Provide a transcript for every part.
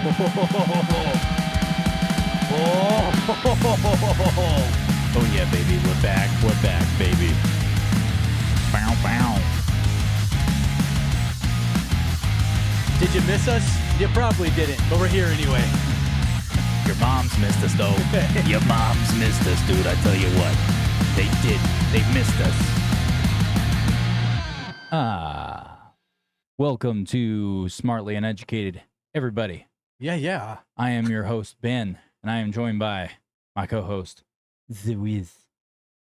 Oh yeah, baby, we're back, baby. Bow, bow. Did you miss us? You probably didn't, but we're here anyway. Your mom's missed us, though. Your mom's missed us, dude. I tell you what, they did. They missed us. Welcome to Smartly Uneducated, everybody. Yeah. I am your host, Ben, and I am joined by my co-host, The Wiz.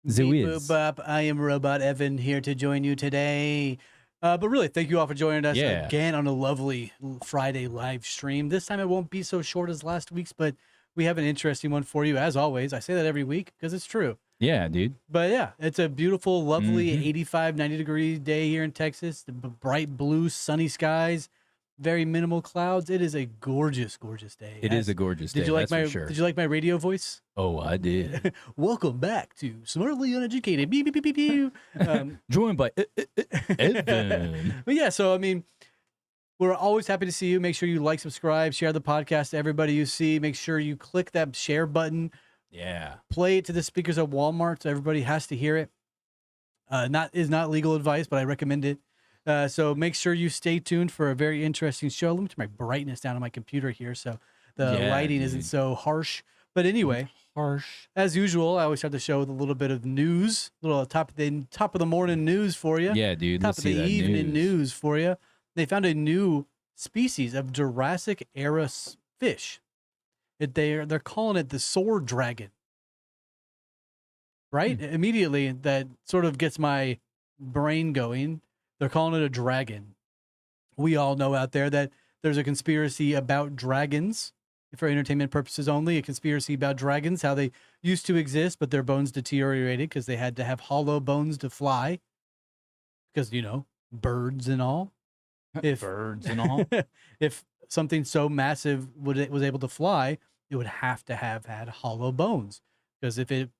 I am Robot Evan here to join you today. But really, thank you all for joining us again on a lovely Friday live stream. This time it won't be so short as last week's, but we have an interesting one for you, as always. I say that every week because it's true. Yeah, dude. But yeah, it's a beautiful, lovely 85, 90-degree day here in Texas. The bright blue, sunny skies, very minimal clouds. It is a gorgeous, gorgeous day. It is a gorgeous day, Did you like my radio voice? Oh, I did. Welcome back to Smartly Uneducated. Beep, beep, beep, beep, beep. Joined by Evan. But yeah, so I mean, we're always happy to see you. Make sure you like, subscribe, share the podcast to everybody you see. Make sure you click that share button. Yeah. Play it to the speakers at Walmart so everybody has to hear it. Is not legal advice, but I recommend it. So make sure you stay tuned for a very interesting show. Let me turn my brightness down on my computer here so the lighting isn't so harsh. But anyway, as usual, I always start the show with a little bit of news, a little top of the morning news for you. Yeah, dude. Top of the evening news for you. They found a new species of Jurassic era fish. They're calling it the sword dragon. Right? Immediately, that sort of gets my brain going. They're calling it a dragon. We all know out there that there's a conspiracy about dragons for entertainment purposes only. A conspiracy about dragons, how they used to exist, but their bones deteriorated because they had to have hollow bones to fly. Because, birds and all. If something so massive was able to fly, it would have to have had hollow bones. Because if it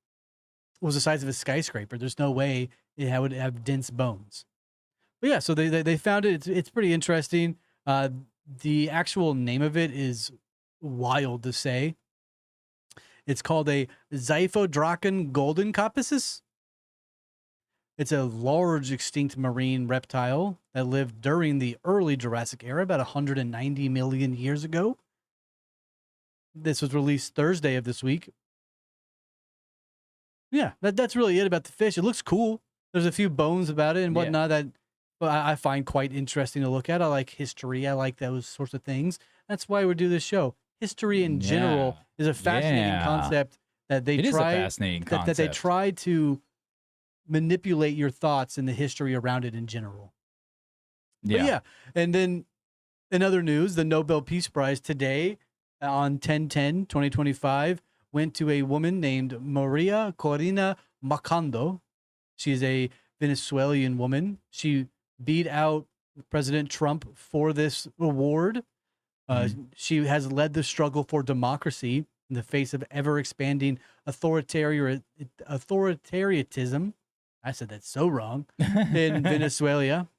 was the size of a skyscraper, there's no way it would have dense bones. But yeah, so they found it. It's pretty interesting. The actual name of it is wild to say. It's called a Xiphodracon goldenkopsis. It's a large extinct marine reptile that lived during the early Jurassic era, about 190 million years ago. This was released Thursday of this week. Yeah, that's really it about the fish. It looks cool. There's a few bones about it and whatnot that I find quite interesting to look at. I like history. I like those sorts of things. That's why we do this show. History in general is a fascinating concept that they that they try to manipulate your thoughts and the history around it in general. Yeah. And then in other news, the Nobel Peace Prize today on 10/10/2025 went to a woman named Maria Corina Machado. She's a Venezuelan woman. She beat out President Trump for this award. She has led the struggle for democracy in the face of ever-expanding authoritarianism. I said that so wrong. In Venezuela.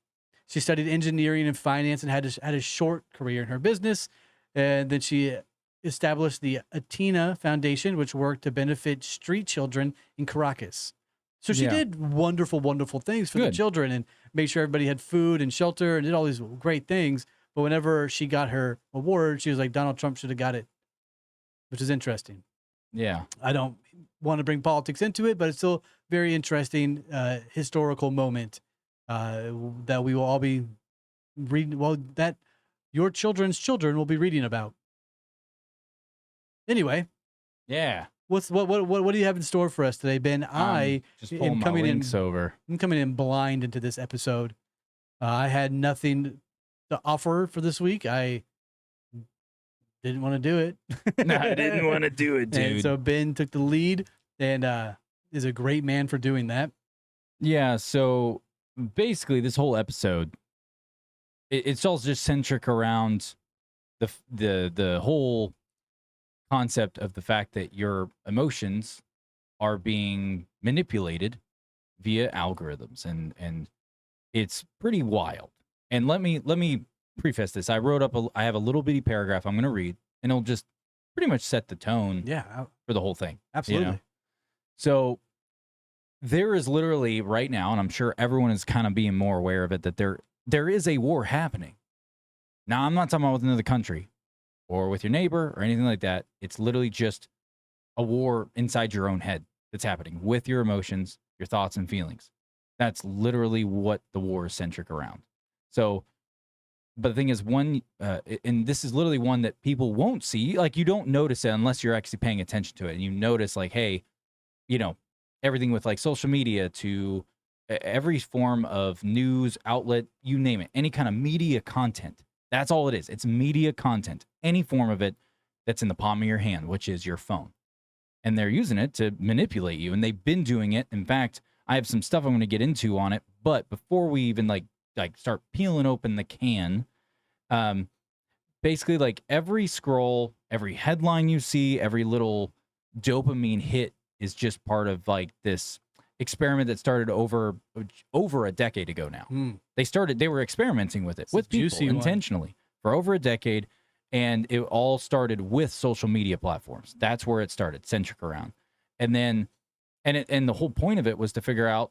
She studied engineering and finance and had a short career in her business. And then she established the Atina Foundation, which worked to benefit street children in Caracas. So she did wonderful, wonderful things for the children and made sure everybody had food and shelter and did all these great things. But whenever she got her award, she was like, Donald Trump should have got it, which is interesting. Yeah. I don't want to bring politics into it, but it's still very interesting historical moment that we will all be reading. Well, that your children's children will be reading about. Anyway. Yeah. What do you have in store for us today, Ben? I just am coming over. I'm coming in blind into this episode. I had nothing to offer for this week. I didn't want to do it. No, I didn't want to do it, dude. And so Ben took the lead and is a great man for doing that. Yeah, so basically this whole episode, it's all just centric around the whole concept of the fact that your emotions are being manipulated via algorithms, and it's pretty wild. And let me preface this. I have a little bitty paragraph I'm going to read. and it'll just pretty much set the tone Yeah, for the whole thing. absolutely. So there is literally right now, and I'm sure everyone is kind of being more aware of it, that there is a war happening. Now, I'm not talking about with another country or with your neighbor or anything like that. It's literally just a war inside your own head that's happening with your emotions, your thoughts, and feelings. That's literally what the war is centric around. So, but the thing is, and this is literally one that people won't see. Like, you don't notice it unless you're actually paying attention to it. And you notice, like, hey, everything with like social media to every form of news outlet, you name it, any kind of media content. That's all it is. It's media content, any form of it that's in the palm of your hand, which is your phone. And they're using it to manipulate you. And they've been doing it. In fact, I have some stuff I'm going to get into on it. But before we even like start peeling open the can, basically like every scroll, every headline you see, every little dopamine hit is just part of like this experiment that started over a decade ago now. They were experimenting with it with people intentionally for over a decade, and it all started with social media platforms. That's where it started, centric around. And then and the whole point of it was to figure out,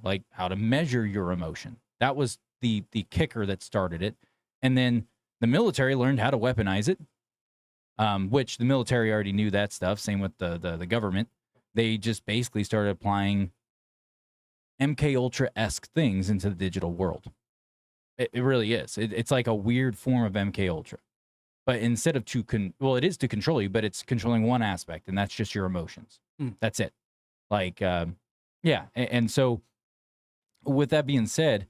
like how to measure your emotion. That was the kicker that started it. And then the military learned how to weaponize it, which the military already knew that stuff. Same with the government. They just basically started applying MK Ultra-esque things into the digital world. It really is. It's like a weird form of MK Ultra. But instead of it is to control you, but it's controlling one aspect, and that's just your emotions. That's it. Like, yeah. And so with that being said,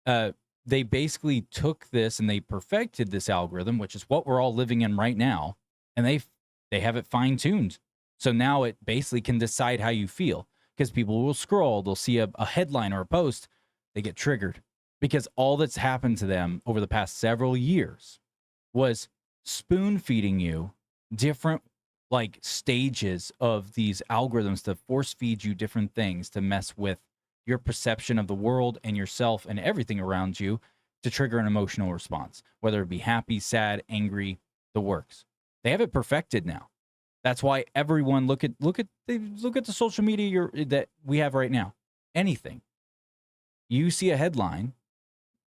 they basically took this and they perfected this algorithm, which is what we're all living in right now, and they have it fine-tuned. So now it basically can decide how you feel, because people will scroll, they'll see a headline or a post, they get triggered, because all that's happened to them over the past several years was spoon feeding you different like stages of these algorithms to force feed you different things to mess with your perception of the world and yourself and everything around you to trigger an emotional response, whether it be happy, sad, angry, the works. They have it perfected now. That's why everyone look at the social media that we have right now. Anything. You see a headline,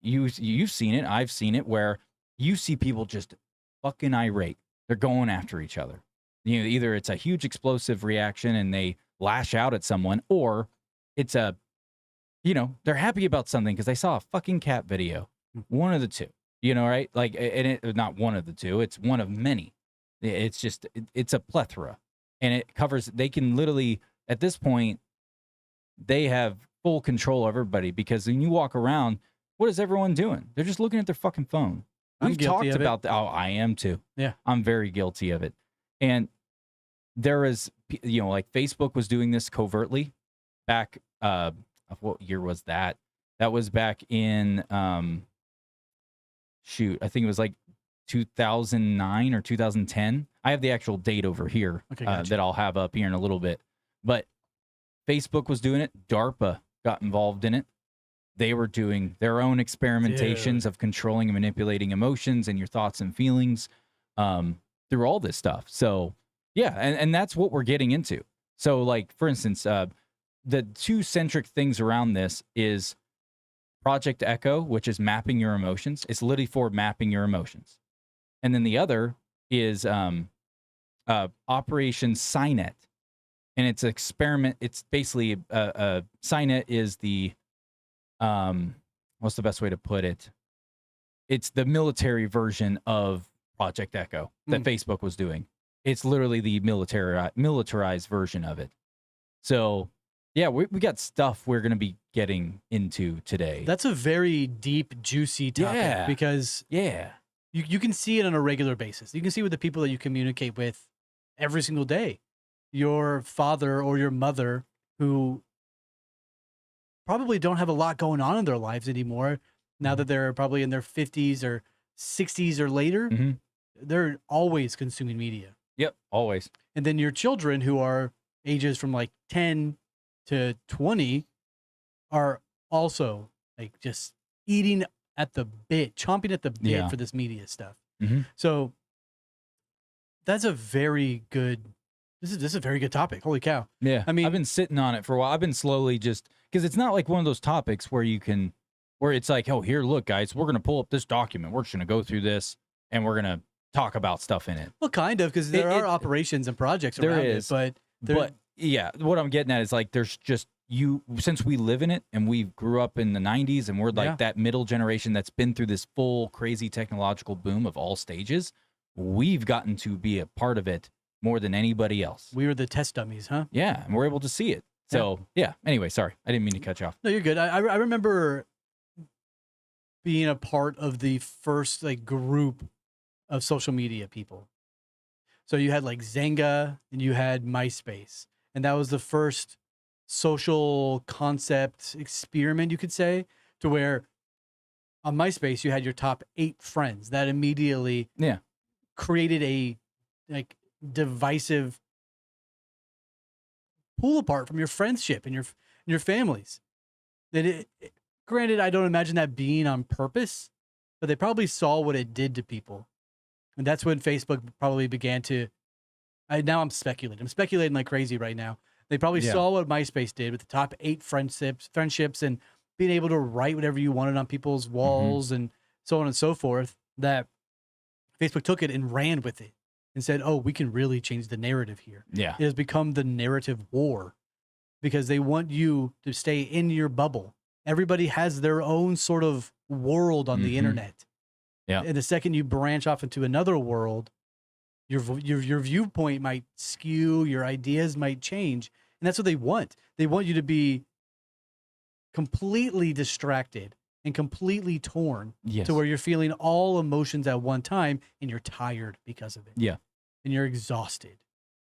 you've seen it, I've seen it, where you see people just fucking irate. They're going after each other. Either it's a huge explosive reaction and they lash out at someone, or it's they're happy about something because they saw a fucking cat video. One of the two, right? Like, and it not one of the two, it's one of many. It's just, it's a plethora, and it covers, they can literally, at this point, they have full control of everybody, because when you walk around, what is everyone doing? They're just looking at their fucking phone. We've talked about that. Oh, I am too. Yeah. I'm very guilty of it. And there is, like Facebook was doing this covertly back, what year was that? That was back in, I think it was like 2009 or 2010. I have the actual date over here. Okay, gotcha. That I'll have up here in a little bit. But Facebook was doing it. DARPA got involved in it. They were doing their own experimentations of controlling and manipulating emotions and your thoughts and feelings through all this stuff. So, yeah, and that's what we're getting into. So, like, for instance, the two centric things around this is Project Echo, which is mapping your emotions. It's literally for mapping your emotions. And then the other is Operation Cynet. And it's an experiment. It's basically Cynet is the what's the best way to put it? It's the military version of Project Echo that Facebook was doing. It's literally the militarized version of it. So, yeah, we got stuff we're going to be getting into today. That's a very deep, juicy topic, because you can see it on a regular basis. You can see with the people that you communicate with every single day. Your father or your mother, who probably don't have a lot going on in their lives anymore, now that they're probably in their 50s or 60s or later, they're always consuming media. Yep, always. And then your children, who are ages from like 10 to 20, are also like just eating at the bit, chomping at the bit for this media stuff. So that's a very good. This is a very good topic. Holy cow! Yeah. I mean- I've been sitting on it for a while. I've been slowly just because it's not like one of those topics where it's like, oh, here, look, guys, we're gonna pull up this document. We're just gonna go through this and we're gonna talk about stuff in it. Well, kind of, because there are operations and projects there around is, it, but yeah, what I'm getting at is like there's just since we live in it and we grew up in the 90s and we're like Yeah. that middle generation that's been through this full crazy technological boom of all stages, we've gotten to be a part of it more than anybody else. we were the test dummies, huh? Yeah, and we're able to see it. So yeah. Anyway, sorry, I didn't mean to cut you off. No, you're good. I remember being a part of the first like group of social media people. So you had like Zynga and you had MySpace, and that was the first social concept experiment, you could say, to where on MySpace you had your top 8 friends. That immediately Yeah. created a like divisive pull apart from your friendship and your families. That granted, I don't imagine that being on purpose, but they probably saw what it did to people, and that's when Facebook probably began to. Now I'm speculating. I'm speculating like crazy right now. They probably Yeah. saw what MySpace did with the top 8 friendships, and being able to write whatever you wanted on people's walls and so on and so forth. That Facebook took it and ran with it and said, "Oh, we can really change the narrative here." Yeah. It has become the narrative war because they want you to stay in your bubble. Everybody has their own sort of world on the Mhm. internet. Yeah. And the second you branch off into another world, your viewpoint might skew, your ideas might change. And that's what they want. They want you to be completely distracted and completely torn Yes. to where you're feeling all emotions at one time and you're tired because of it. Yeah. And you're exhausted.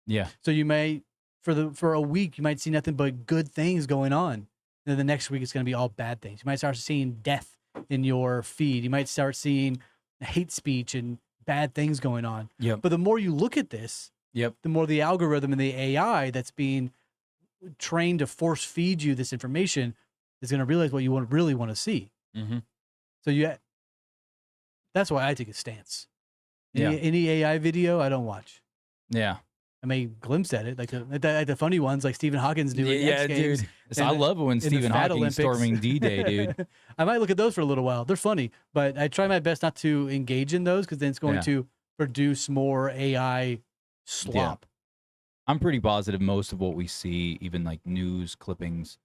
Yeah. So you may for a week you might see nothing but good things going on. And then the next week it's going to be all bad things. You might start seeing death in your feed. You might start seeing hate speech and bad things going on. Yep. But the more you look at this, Yep. the more the algorithm and the AI that's being trained to force feed you this information is going to realize what you really want to see. Mm-hmm. So that's why I take a stance. Yeah. Any AI video I don't watch. Yeah. I may glimpse at it, like the funny ones, like Stephen Hawking's doing Yeah, X Games. dude. So I and the- love it when in the Stephen Fat Hawking Olympics. storming D-Day, dude. I might look at those for a little while. They're funny, but I try my best not to engage in those because then it's going Yeah. to produce more AI slop. I'm pretty positive most of what we see, even like news clippings,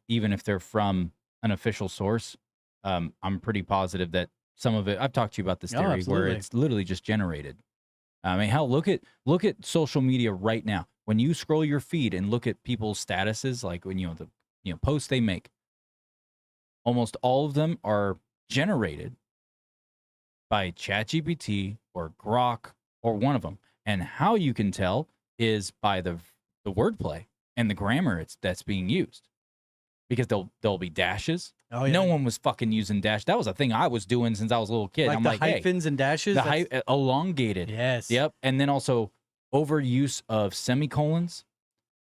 even if they're from an official source, I'm pretty positive that some of it. I've talked to you about this Oh, theory where absolutely. it's literally just generated. I mean, hell, look at social media right now. When you scroll your feed and look at people's statuses, like when the posts they make, almost all of them are generated by ChatGPT or Grok or one of them. And how you can tell is by the wordplay and the grammar that's being used, because there'll be dashes. Oh yeah, No one was fucking using dash. That was a thing I was doing since I was a little kid. like I'm the like, hey, hyphens and dashes. the elongated. Yes. Yep. And then also overuse of semicolons,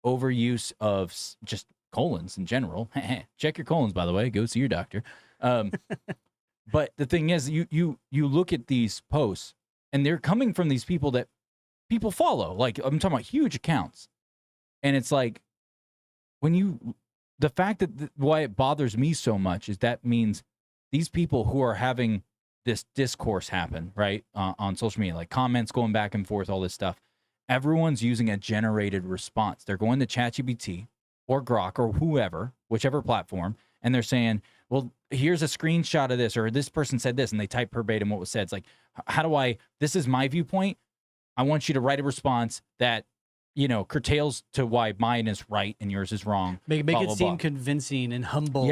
overuse of just colons in general. Check your colons, by the way. Go see your doctor. But the thing is, you look at these posts, and they're coming from these people that people follow. Like, I'm talking about huge accounts. And it's like, the fact that why it bothers me so much is that means these people who are having this discourse happen, right, on social media, like comments going back and forth, all this stuff, everyone's using a generated response. They're going to ChatGPT or Grok or whoever, whichever platform, and they're saying, well, here's a screenshot of this, or this person said this, and they type verbatim what was said. It's like, this is my viewpoint. I want you to write a response that, curtails to why mine is right and yours is wrong. Make blah, it blah, seem blah. convincing and humble.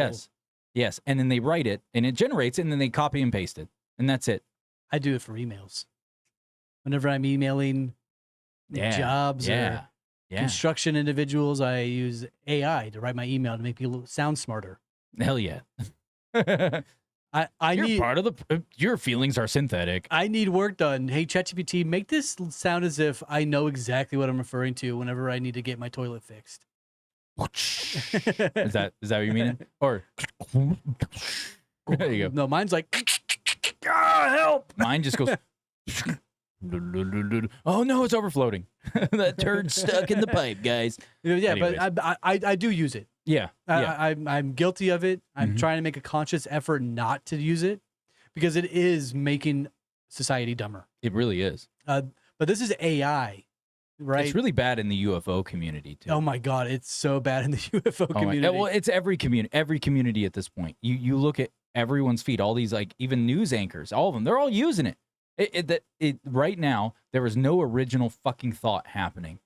Yes. And then they write it, and it generates it, and then they copy and paste it, and that's it. I do it for emails. Whenever I'm emailing jobs or construction individuals, I use AI to write my email to make people sound smarter. Hell yeah. I You're need part of your feelings are synthetic. I need work done. Hey, ChatGPT, make this sound as if I know exactly what I'm referring to whenever I need to get my toilet fixed. Is that what you mean? Or there you go. No, mine's like, help. Mine just goes. Oh no, it's overfloating. That turd's stuck in the pipe, guys. Yeah, Anyways. but I do use it. Yeah, yeah. I'm guilty of it. I'm Mhm. trying to make a conscious effort not to use it because it is making society dumber. It really is. But this is AI, right? It's really bad in the UFO community too. Oh my god, it's so bad in the UFO Oh my- community. well, it's every community at this point. You look at everyone's feed, all these like even news anchors, all of them, they're all using it. Right now, there is no original fucking thought happening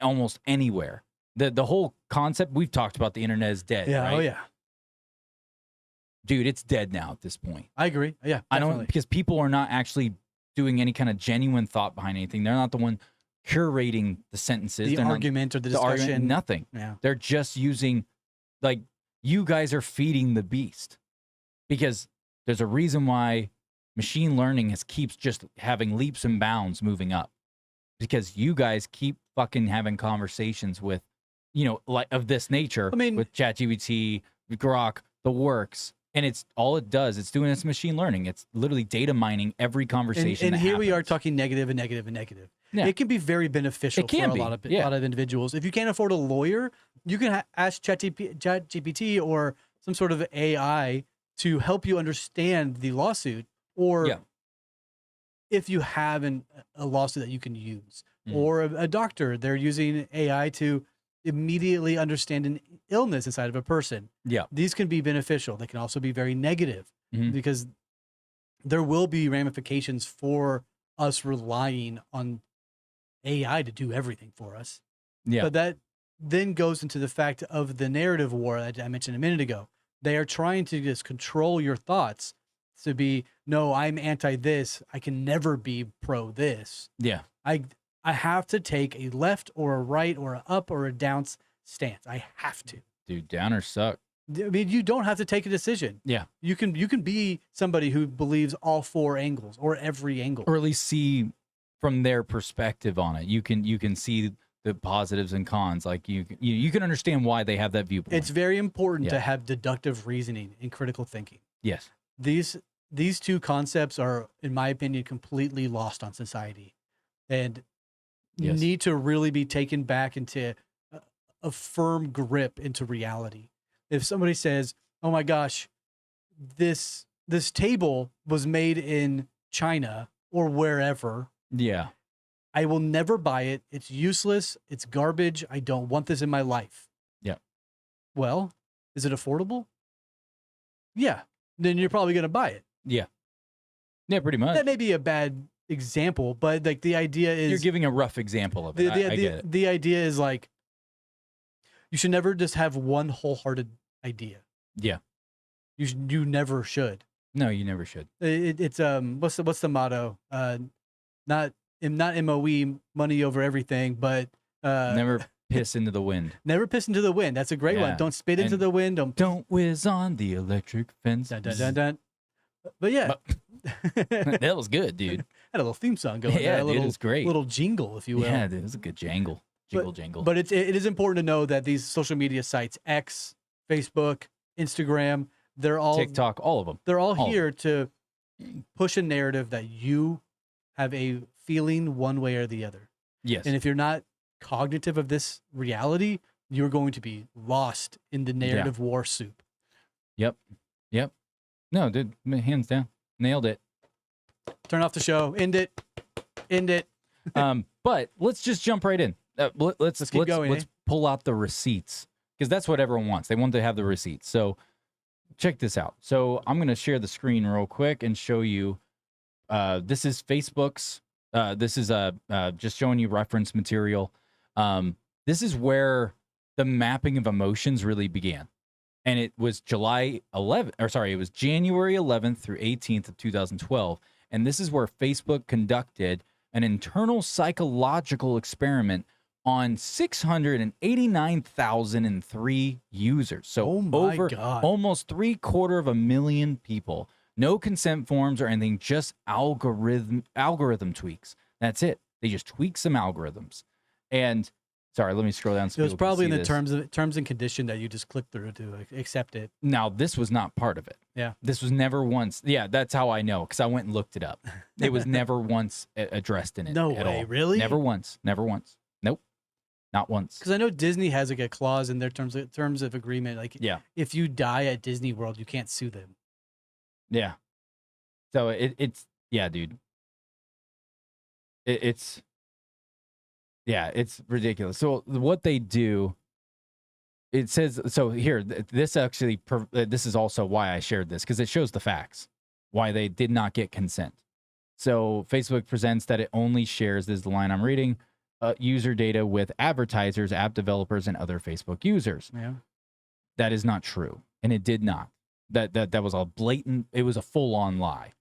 almost anywhere. The whole concept, we've talked about, the internet is dead. Yeah. Right? Oh yeah. Dude, it's dead now at this point. I agree. Yeah. I Definitely. don't, because people are not actually doing any kind of genuine thought behind anything. They're not the one curating the sentences. The They're not- argument or the the discussion. argument, nothing. Yeah. They're just using, like, you guys are feeding the beast, because there's a reason why machine learning keeps just having leaps and bounds moving up, because you guys keep fucking having conversations with, like of this nature. I mean- with ChatGPT, Grok, the works, and it's all it does. It's doing its machine learning. It's literally data mining every conversation. And that here we are happens. talking negative and negative and negative. Yeah. It can be very beneficial It can for a be, lot of yeah. individuals. If you can't afford a lawyer, you can ask ChatGPT or some sort of AI to help you understand the lawsuit, or Yeah. if you have a lawsuit that you can use, Mm. or a doctor, they're using AI to immediately understand an illness inside of a person. Yeah. These can be beneficial. They can also be very negative Mhm. because there will be ramifications for us relying on AI to do everything for us. Yeah. But that then goes into the fact of the narrative war that I mentioned a minute ago. They are trying to just control your thoughts to be, no, I'm anti this. I can never be pro this. Yeah. I have to take a left or a right or a up or a down stance. I have to. Dude, downers suck. I mean, you don't have to take a decision. Yeah. You can be somebody who believes all four angles or every angle. Or at least see from their perspective on it. You can see the positives and cons. Like you can understand why they have that viewpoint. It's very important to Yeah. have deductive reasoning and critical thinking. Yes. These two concepts are, in my opinion, completely lost on society, and Yes. need to really be taken back into a firm grip into reality. If somebody says, "Oh my gosh, this table was made in China or wherever," Yeah. I will never buy it. It's useless. It's garbage. I don't want this in my life. Yeah. Well, is it affordable? Yeah. Then you're probably going to buy it. Yeah. Yeah, pretty much. That may be a bad example, but like the idea is You're giving a rough example of it. I get it. the idea is like you should never just have one wholehearted idea. Yeah. You never should. No, you never should. It's what's the motto? Not MOE, money over everything, but Never piss into the wind. never piss into the wind. That's a great Yeah. one. Don't spit into And the wind. Don't whiz on the electric fence. Dun, dun, dun, dun. But yeah, That was good, dude. had a little theme song going. Yeah, there, a dude, little, it was great. little jingle, if you will. Yeah, dude, it was a good jingle. Jingle. But it is important to know that these social media sites, X, Facebook, Instagram, they're all TikTok, all of them. they're all all of here to push a narrative that you have a feeling one way or the other. Yes. And if you're not cognitive of this reality, you're going to be lost in the narrative war soup. Yep. No, dude, hands down. Nailed it. Turn off the show. End it. End it. But let's just jump right in. Let's keep going, Let's eh? pull out the receipts, because that's what everyone wants. They want to have the receipts. So check this out. So I'm going to share the screen real quick and show you. This is Facebook's. This is just showing you reference material. This is where the mapping of emotions really began. And it was January 11th through 18th of 2012. And this is where Facebook conducted an internal psychological experiment on 689,003 users. So Oh my over God. almost 750,000 people. No consent forms or anything, just algorithm tweaks. That's it. They just tweak some algorithms. And Sorry, let me scroll down. So It was people can probably in see the this. terms and condition that you just clicked through to accept it. Now, this was not part of it. Yeah. This was never once. Yeah, that's how I know, because I went and looked it up. It was never once addressed in it. No at way, all. really? Never once. Never once. Nope. Not once. Because I know Disney has like a clause in their terms of agreement, like Yeah. if you die at Disney World, you can't sue them. Yeah. So it's yeah, dude. It's yeah, it's ridiculous. So what they do, it says so here. This actually, this is also why I shared this, because it shows the facts why they did not get consent. So Facebook presents that it only shares, this is the line I'm reading, user data with advertisers, app developers, and other Facebook users. Yeah. That is not true, and it did not. That was a blatant. It was a full on lie.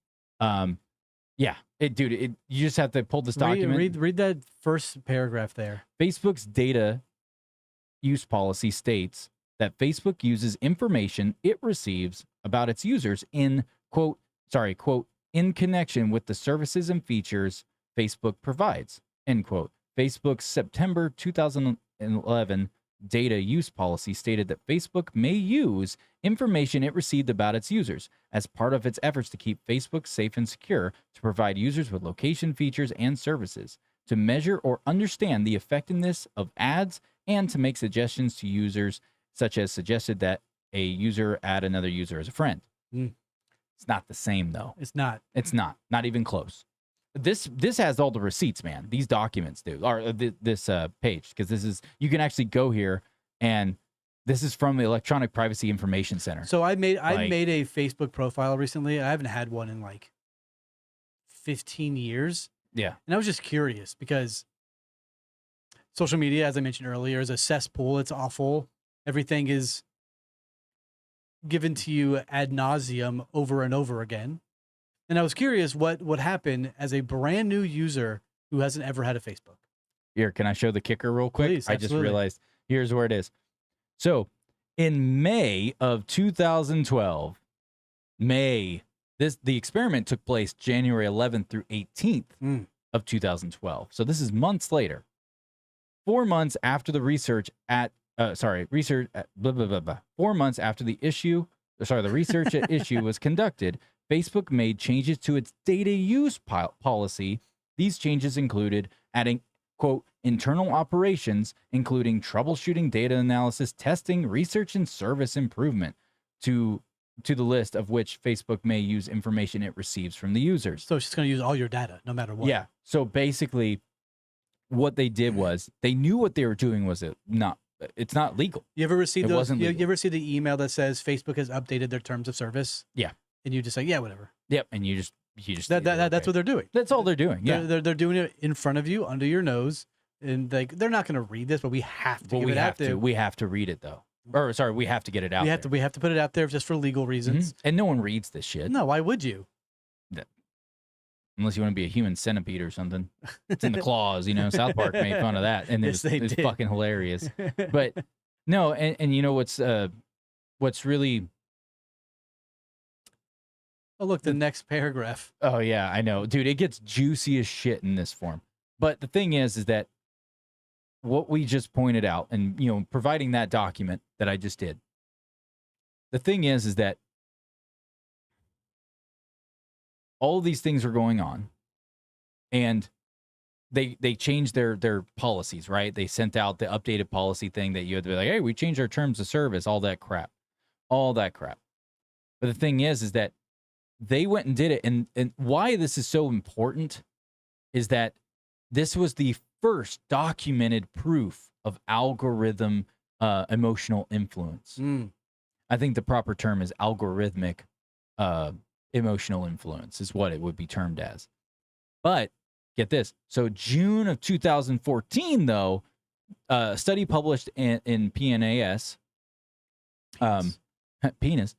Yeah, you just have to pull this document. Read that first paragraph there. Facebook's data use policy states that Facebook uses information it receives about its users in quote in connection with the services and features Facebook provides, end quote. Facebook's September 2011 data use policy stated that Facebook may use information it received about its users as part of its efforts to keep Facebook safe and secure, to provide users with location features and services, to measure or understand the effectiveness of ads, and to make suggestions to users, such as suggested that a user add another user as a friend. It's not the same, though. It's not. It's not even close. This has all the receipts, man. These documents do, or this page, because this is, you can actually go here, and this is from the Electronic Privacy Information Center. So I made a Facebook profile recently. I haven't had one in like 15 years. Yeah. And I was just curious because social media, as I mentioned earlier, is a cesspool. It's awful. Everything is given to you ad nauseum over and over again. And I was curious what would happen as a brand new user who hasn't ever had a Facebook. Here, can I show the kicker real quick? Please, I just absolutely. realized, here's where it is. So in May of 2012, the experiment took place January 11th through 18th of 2012. So this is months later. 4 months after the research at 4 months after the research at issue was conducted, Facebook made changes to its data use policy. These changes included adding, quote, internal operations, including troubleshooting, data analysis, testing, research, and service improvement to the list of which Facebook may use information it receives from the users. So it's just going to use all your data, no matter what. Yeah. So basically, what they did was they knew what they were doing was it's not legal. You ever receive It wasn't you legal. ever see the email that says Facebook has updated their terms of service? Yeah. And you just say, yeah, whatever. Yep. And you just That's what they're doing. That's all they're doing. Yeah. They're doing it in front of you, under your nose, and like they're not going to read this, but we have to. But give we it have out to. there. We have to read it though. Or sorry, we have to get it out. We have to put it out there just for legal reasons. And no one reads this shit. No, why would you? Unless you want to be a human centipede or something. It's in the claws, South Park made fun of that, and Yes, it's did. fucking hilarious. But no, and you know what's really, Oh, look, the next paragraph. oh yeah, I know, dude, it gets juicy as shit in this form. But the thing is that what we just pointed out, and providing that document that I just did. The thing is that all of these things are going on, and they changed their policies, right? They sent out the updated policy thing that you had to be like, hey, we changed our terms of service, all that crap. But the thing is that they went and did it, and why this is so important is that this was the first documented proof of algorithm emotional influence. I think the proper term is algorithmic emotional influence is what it would be termed as. But get this. So June of 2014, though, a study published in PNAS, penis,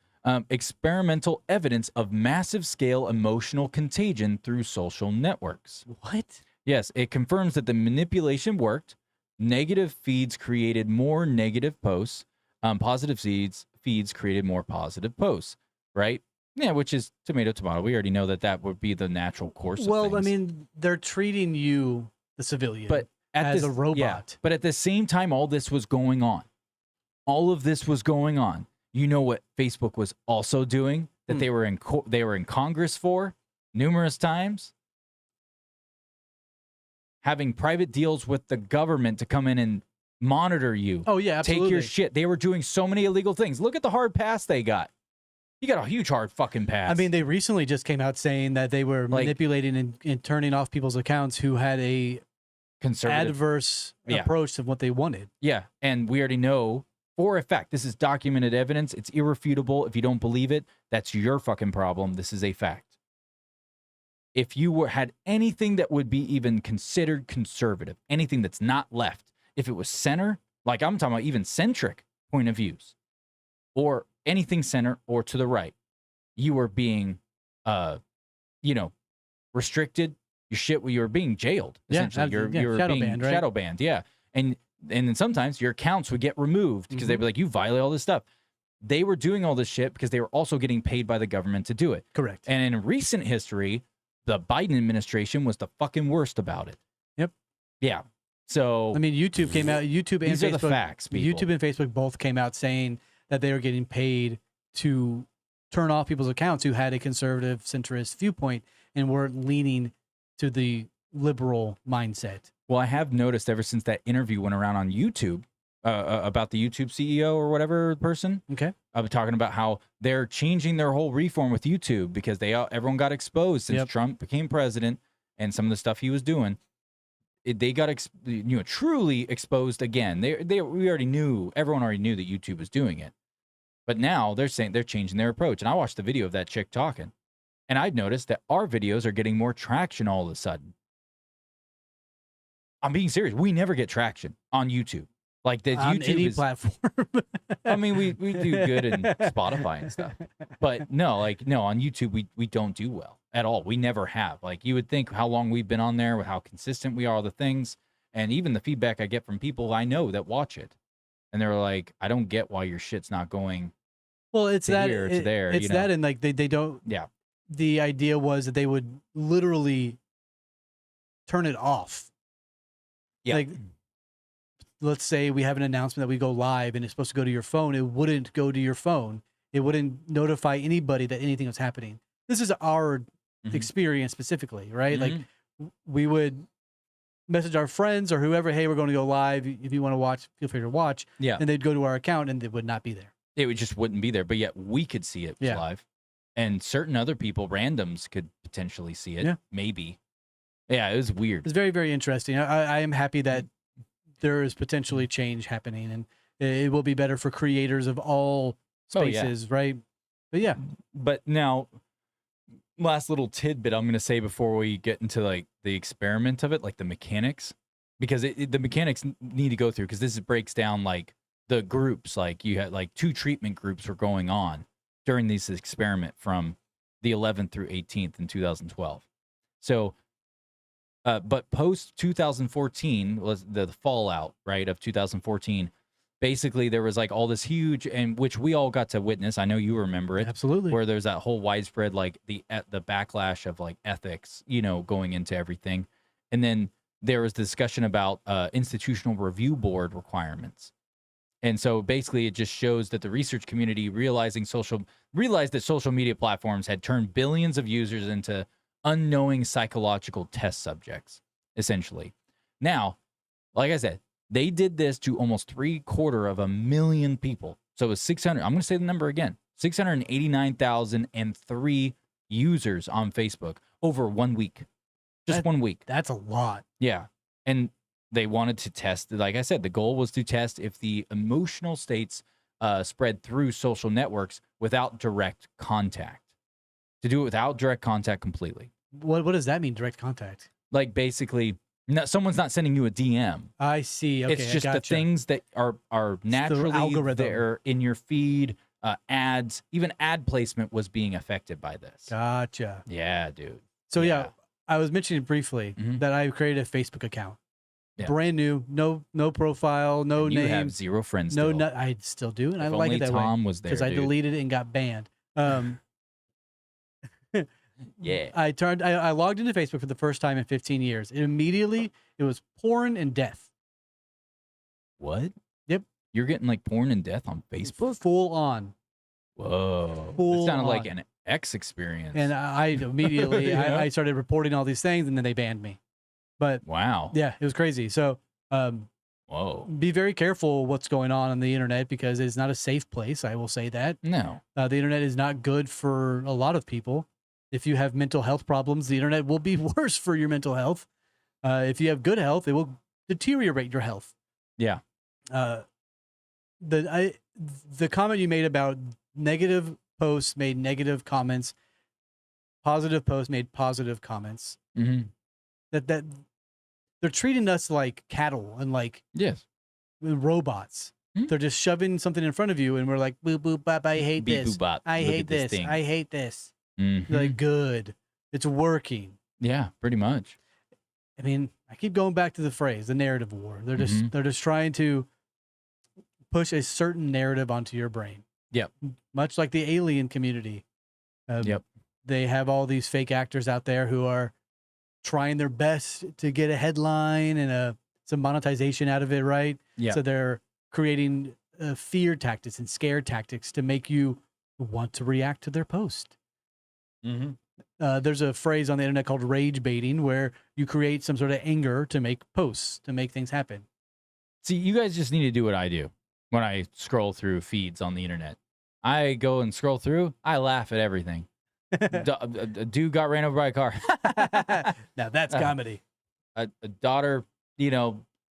experimental evidence of massive scale emotional contagion through social networks. What? Yes, it confirms that the manipulation worked. Negative feeds created more negative posts. Positive feeds created more positive posts, right? Yeah, which is tomato. We already know that would be the natural course of Well, things. I mean, they're treating you, the civilian, But as a Yeah, robot. but at the same time, all this was going on. All of this was going on. You know what Facebook was also doing that they were in Congress for numerous times? Having private deals with the government to come in and monitor you. Oh yeah, absolutely. Take your shit. They were doing so many illegal things. Look at the hard pass they got. You got a huge hard fucking pass. I mean, they recently just came out saying that they were manipulating and turning off people's accounts who had a conservative adverse approach to what they wanted. Yeah, and we already know for a fact, this is documented evidence. It's irrefutable. If you don't believe it, that's your fucking problem. This is a fact. If you had anything that would be even considered conservative, anything that's not left, if it was center, like I'm talking about even centric point of views, or anything center or to the right, you were being, restricted. Your shit, you were being jailed. Essentially, you're shadow being banned, right? shadow banned. Yeah, and then sometimes your accounts would get removed because they'd be like, you violate all this stuff. They were doing all this shit because they were also getting paid by the government to do it. Correct. And in recent history, the Biden administration was the fucking worst about it. Yep. Yeah. So I mean, YouTube came out. YouTube and these Facebook. are the facts, people. YouTube and Facebook both came out saying that they were getting paid to turn off people's accounts who had a conservative centrist viewpoint and weren't leaning to the liberal mindset. Well, I have noticed ever since that interview went around on YouTube about the YouTube CEO or whatever person. Okay. I've been talking about how they're changing their whole reform with YouTube because everyone got exposed since Trump became president and some of the stuff he was doing. They got truly exposed again. We already knew, everyone already knew that YouTube was doing it, but now they're saying they're changing their approach. And I watched the video of that chick talking, and I've noticed that our videos are getting more traction all of a sudden. I'm being serious. We never get traction on YouTube. Like the on YouTube any is, platform. I mean, we do good in Spotify and stuff, but no, on YouTube we don't do well at all. We never have. Like you would think how long we've been on there, how consistent we are, the things, and even the feedback I get from people I know that watch it, and they're like, I don't get why your shit's not going. Well, it's that here to there. It's that, and like they don't. Yeah. The idea was that they would literally turn it off. Yeah. Like, let's say we have an announcement that we go live and it's supposed to go to your phone. It wouldn't go to your phone. It wouldn't notify anybody that anything was happening. This is our experience specifically, right? Like we would message our friends or whoever, hey, we're going to go live. If you want to watch, feel free to watch. Yeah. And they'd go to our account and it would not be there. It just wouldn't be there, but yet we could see it live. And certain other people, randoms, could potentially see it. Yeah. Maybe. Yeah, it was weird. It's very, very interesting. I am happy that there is potentially change happening, and it will be better for creators of all spaces, right? But yeah. But now, last little tidbit I'm going to say before we get into like the experiment of it, like the mechanics, because the mechanics need to go through, because this breaks down like the groups. Like you had like 2 treatment groups were going on during this experiment from the 11th through 18th in 2012. So, but post 2014 was the fallout, right, of 2014. Basically, there was like all this huge, and which we all got to witness. I know you remember it. Absolutely. Where there's that whole widespread, like the backlash of like ethics, going into everything. And then there was discussion about institutional review board requirements. And so basically it just shows that the research community realized that social media platforms had turned billions of users into unknowing psychological test subjects, essentially. Now, like I said, they did this to almost 750,000 people. So it was 600. I'm going to say the number again: 689,003 users on Facebook over 1 week. Just 1 week. That's a lot. Yeah. And they wanted to test, like I said, the goal was to test if the emotional states spread through social networks without direct contact. To do it without direct contact completely. What does that mean, direct contact? Like basically, someone's not sending you a DM. I see. Okay, it's just the things that are naturally there in your feed. Ads, even ad placement was being affected by this. Gotcha. Yeah, dude. So yeah, I was mentioning briefly that I created a Facebook account. Yeah. Brand new, no profile, no name. You have 0 friends. No, I still do, and I like it that Tom way. Was there because I deleted it and got banned. Yeah. I logged into Facebook for the first time in 15 years. It immediately It was porn and death. What? Yep. You're getting like porn and death on Facebook? Full on. Whoa. Full It sounded like on. an X experience. And I immediately Yeah. I started reporting all these things, and then they banned me. But wow. yeah, it was crazy. So Whoa. be very careful what's going on the internet, because it's not a safe place. I will say that. No. The internet is not good for a lot of people. If you have mental health problems, the internet will be worse for your mental health. If you have good health, it will deteriorate your health. Yeah. The comment you made about negative posts made negative comments, positive posts made positive comments. Mm-hmm. That they're treating us like cattle and like Yes. robots. Hmm? They're just shoving something in front of you, and we're like, boop boop bop. I hate Beep, this. boop, bop. I Look hate at this this. thing. I hate this. Mhm. Like, good. It's working. Yeah, pretty much. I mean, I keep going back to the phrase, the narrative war. They're just trying to push a certain narrative onto your brain. Yep. Much like the alien community. Yep. They have all these fake actors out there who are trying their best to get a headline and some monetization out of it, right? Yeah. So they're creating fear tactics and scare tactics to make you want to react to their post. Mm-hmm. There's a phrase on the internet called rage baiting, where you create some sort of anger to make posts, to make things happen. See, you guys just need to do what I do when I scroll through feeds on the internet. I go and scroll through. I laugh at everything. A dude got ran over by a car. Now that's comedy. A daughter,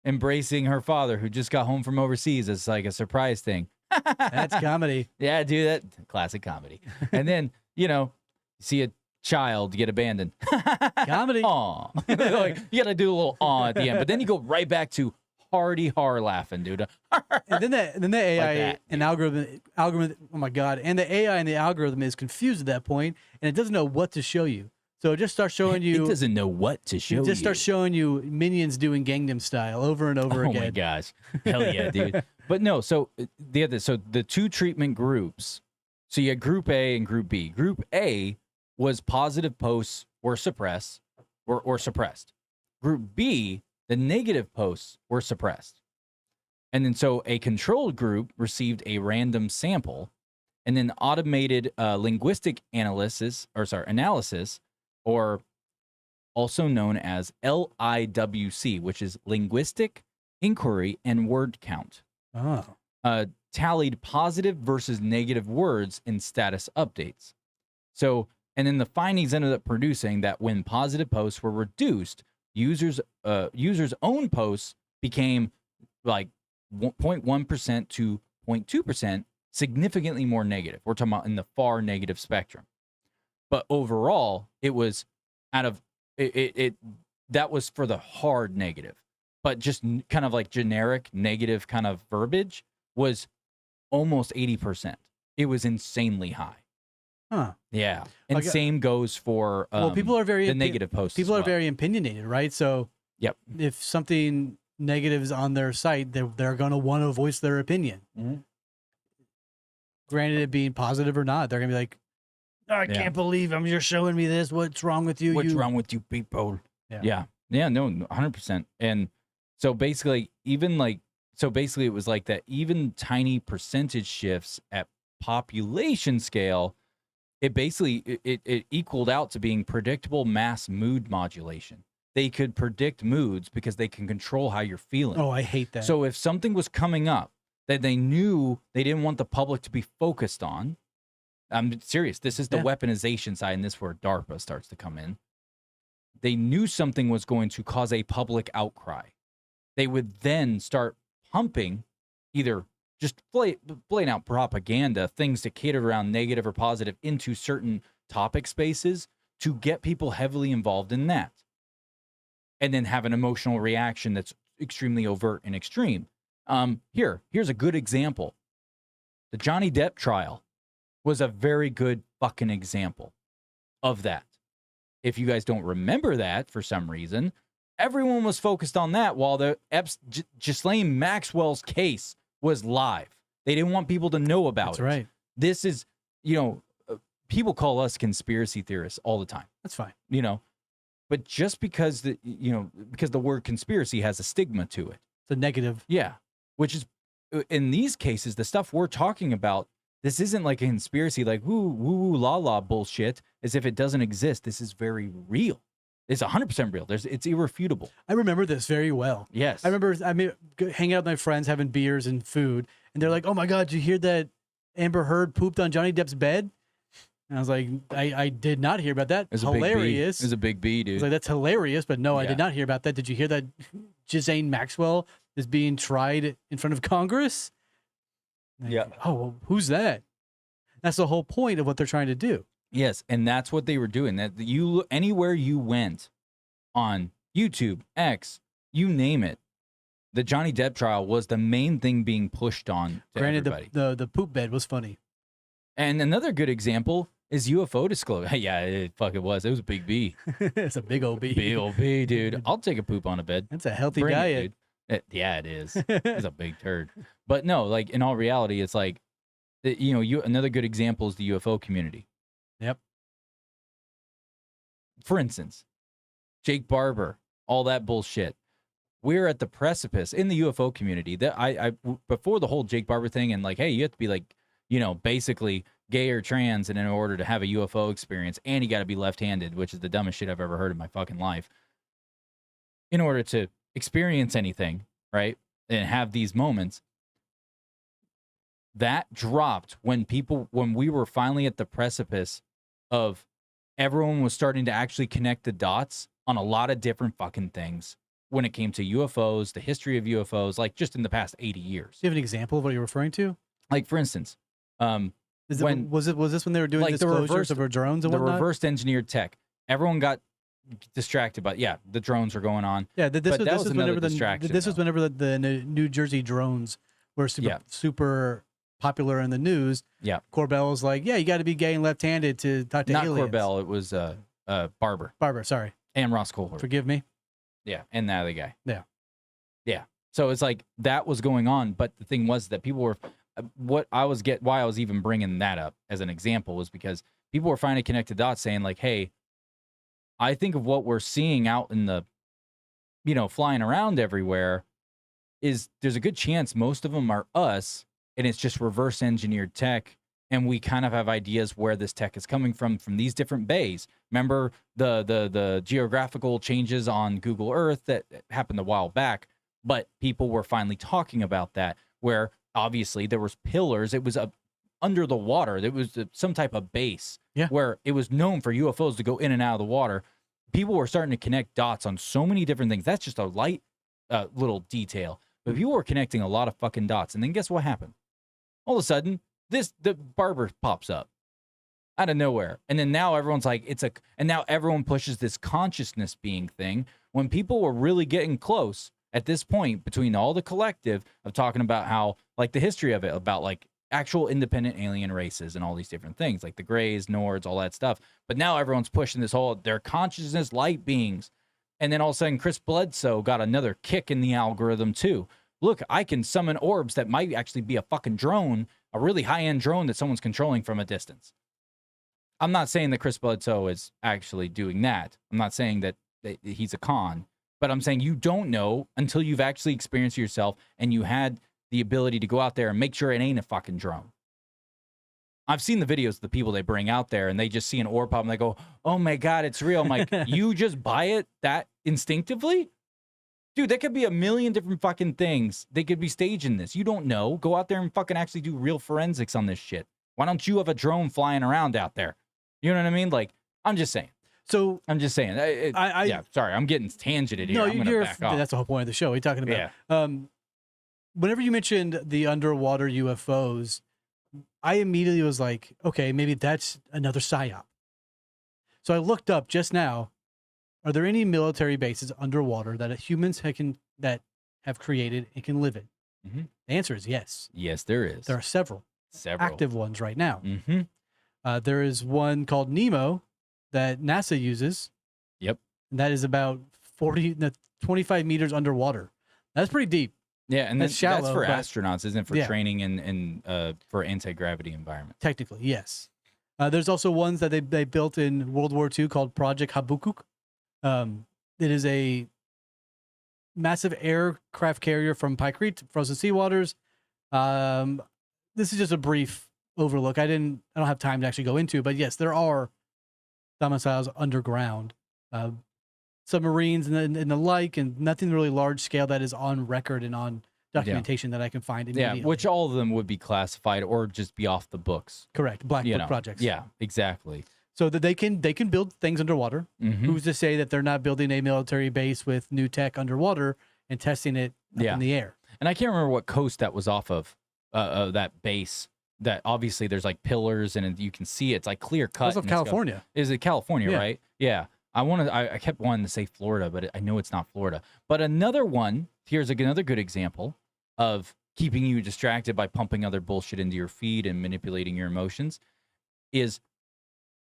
embracing her father who just got home from overseas. It's like a surprise thing. That's comedy. Yeah, dude, that classic comedy. And then, you see a child get abandoned. Comedy. Aw. Like, you got to do a little aw at the end, but then you go right back to hearty har laughing, dude. And then the AI that, and algorithm. Oh my god! And the AI and the algorithm is confused at that point, and it doesn't know what to show you. So it just starts showing you. It doesn't know what to show you. It just starts showing you minions doing Gangnam Style over and over again. Oh my gosh. Hell yeah, dude. But no, so the two treatment groups. So you had group A and group B. Group A was positive posts were suppressed or suppressed. Group B, the negative posts were suppressed. And then so a controlled group received a random sample, and then automated linguistic analysis, or also known as LIWC, which is linguistic inquiry and word count, Oh. tallied positive versus negative words in status updates. So, and then the findings ended up producing that when positive posts were reduced, users' own posts became like 0.1% to 0.2% significantly more negative. We're talking about in the far negative spectrum. But overall, it was out of it that was for the hard negative. But just kind of like generic negative kind of verbiage was almost 80%. It was insanely high. Huh. Yeah. And same goes for people are very the negative posts. People are very opinionated, right? So yep. If something negative is on their site, they're going to want to voice their opinion. Mm-hmm. Granted, it being positive or not, they're going to be like, I can't believe you're showing me this. What's wrong with you? What's wrong with you people? Yeah. No, 100%. And so basically, it was like that even tiny percentage shifts at population scale, it basically, it equaled out to being predictable mass mood modulation. They could predict moods because they can control how you're feeling. Oh, I hate that. So if something was coming up that they knew they didn't want the public to be focused on, I'm serious. This is the weaponization side, and this is where DARPA starts to come in. They knew something was going to cause a public outcry. They would then start pumping either just blatant out propaganda, things to cater around negative or positive into certain topic spaces to get people heavily involved in that. And then have an emotional reaction that's extremely overt and extreme. Here's a good example. The Johnny Depp trial was a very good fucking example of that. If you guys don't remember that for some reason, everyone was focused on that while the Ghislaine Maxwell's case was live. They didn't want people to know about it. That's right. This is, people call us conspiracy theorists all the time. That's fine. but just because because the word conspiracy has a stigma to it. It's a negative. Yeah. Which is, in these cases, the stuff we're talking about, this isn't like a conspiracy, like woo, woo, woo, la, la bullshit, as if it doesn't exist. This is very real. It's 100% real. It's irrefutable. I remember this very well. Yes. I remember hanging out with my friends, having beers and food, and they're like, "Oh my God, did you hear that Amber Heard pooped on Johnny Depp's bed?" And I was like, I did not hear about that. It's hilarious. It was a big B, I dude. was like, that's hilarious, but no, I Yeah. did not hear about that. Did you hear that Ghislaine Maxwell is being tried in front of Congress? Like, Yeah. oh, well, who's that? That's the whole point of what they're trying to do. Yes, and that's what they were doing. That anywhere you went on YouTube, X, you name it, the Johnny Depp trial was the main thing being pushed on to Granted, everybody. the poop bed was funny. And another good example is UFO disclosure. Yeah, it was. It was a big B. It's a big old bee. Big old B, dude. I'll take a poop on a bed. That's a healthy Bring it, diet. dude. Yeah, it is. It's a big turd. But no, like in all reality, it's like, another good example is the UFO community. Yep. For instance, Jake Barber, all that bullshit. We're at the precipice in the UFO community that I before the whole Jake Barber thing and like, hey, you have to be like, basically gay or trans and in order to have a UFO experience, and you got to be left-handed, which is the dumbest shit I've ever heard in my fucking life. In order to experience anything, right, and have these moments, that dropped when we were finally at the precipice of everyone was starting to actually connect the dots on a lot of different fucking things when it came to UFOs, the history of UFOs, like just in the past 80 years. Do you have an example of what you're referring to? Like, for instance, was this when they were doing like the disclosures of our drones and the whatnot? reverse engineered tech. Everyone got distracted by, the drones were going on. Yeah, this But that was another whenever distraction, this was though. whenever the New Jersey drones were super popular in the news. Yeah. Corbell was like, yeah, you got to be gay and left-handed to talk to Not aliens. Corbell, it was Barber Barber, sorry. and Ross Kohler. Forgive me. Yeah, and that other guy. Yeah. Yeah. So it's like that was going on, but the thing was that people were why I was even bringing that up as an example was because people were finally connected dots saying like, hey, I think of what we're seeing out in the, flying around everywhere is there's a good chance most of them are us and it's just reverse engineered tech. And we kind of have ideas where this tech is coming from these different bays. Remember the geographical changes on Google Earth that happened a while back, but people were finally talking about that, where obviously there was pillars. It was under the water. There was some type of base where it was known for UFOs to go in and out of the water. People were starting to connect dots on so many different things. That's just a light little detail. But people were connecting a lot of fucking dots. And then guess what happened? All of a sudden, the Barber pops up out of nowhere. And then now everyone's like, and now everyone pushes this consciousness being thing when people were really getting close at this point between all the collective of talking about how, like, the history of it, about like actual independent alien races and all these different things, like the Greys, Nords, all that stuff. But now everyone's pushing this whole, they're consciousness light beings. And then all of a sudden, Chris Bledsoe got another kick in the algorithm too. Look, I can summon orbs that might actually be a fucking drone, a really high-end drone that someone's controlling from a distance. I'm not saying that Chris Bledsoe is actually doing that. I'm not saying that he's a con. But I'm saying you don't know until you've actually experienced it yourself and you had the ability to go out there and make sure it ain't a fucking drone. I've seen the videos of the people they bring out there and they just see an orb pop and they go, oh my God, it's real. I'm like, you just buy it that instinctively? Dude, that could be a million different fucking things. They could be staging this. You don't know. Go out there and fucking actually do real forensics on this shit. Why don't you have a drone flying around out there? You know what I mean? Like, I'm just saying. So I'm just saying. Yeah, sorry, I'm getting tangented here. No, I'm gonna back off. That's the whole point of the show. What are you talking about? Yeah. Whenever you mentioned the underwater UFOs, I immediately was like, okay, maybe that's another psyop. So I looked up just now. Are there any military bases underwater that humans that have created and can live in? Mm-hmm. The answer is yes. Yes, there is. There are several active ones right now. Mm-hmm. There is one called Nemo that NASA uses. Yep. And that is about 25 meters underwater. That's pretty deep. Yeah, and that's shallow, for but- astronauts, isn't it? For training and for anti-gravity environment. Technically, yes. There's also ones that they built in World War II called Project Habukuk. It is a massive aircraft carrier from Pike Creek, frozen seawaters. This is just a brief overlook. I don't have time to actually go into, but yes, there are domiciles underground, submarines and the like, and nothing really large scale that is on record and on documentation that I can find immediately. Yeah, which all of them would be classified or just be off the books. Correct. Black book projects. Yeah, exactly. So that they can build things underwater. Mm-hmm. Who's to say that they're not building a military base with new tech underwater and testing it up in the air? And I can't remember what coast that was off of that base. That obviously there's like pillars and you can see it's like clear cut. It's of California. Is it California, right? Yeah. I kept wanting to say Florida, but I know it's not Florida. But another one, here's another good example of keeping you distracted by pumping other bullshit into your feed and manipulating your emotions is,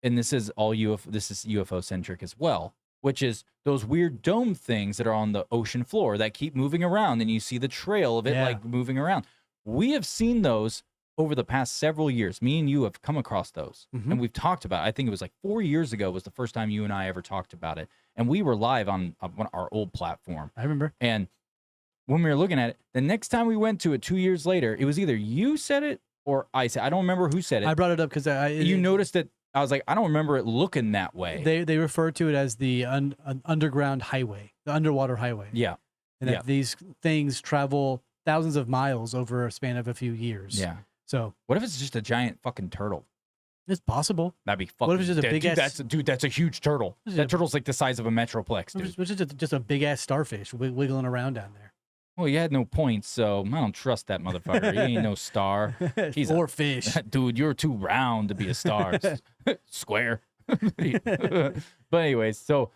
and this is all this is UFO centric as well, which is those weird dome things that are on the ocean floor that keep moving around and you see the trail of it like moving around. We have seen those over the past several years. Me and you have come across those and we've talked about it. I think it was like 4 years ago was the first time you and I ever talked about it. And we were live on our old platform. I remember. And when we were looking at it, the next time we went to it 2 years later, it was either you said it or I said, I don't remember who said it. I brought it up because you noticed that I was like, I don't remember it looking that way. They refer to it as the underground highway, the underwater highway. Yeah. And that these things travel thousands of miles over a span of a few years. Yeah. So what if it's just a giant fucking turtle? It's possible. That'd be fucking. What if it's just a big ass? That's a huge turtle. That turtle's like the size of a metroplex, dude. Which is just a big ass starfish wiggling around down there. Well, you had no points, so I don't trust that motherfucker. He ain't no star. He's or fish. Dude, you're too round to be a star. Square. But anyways, so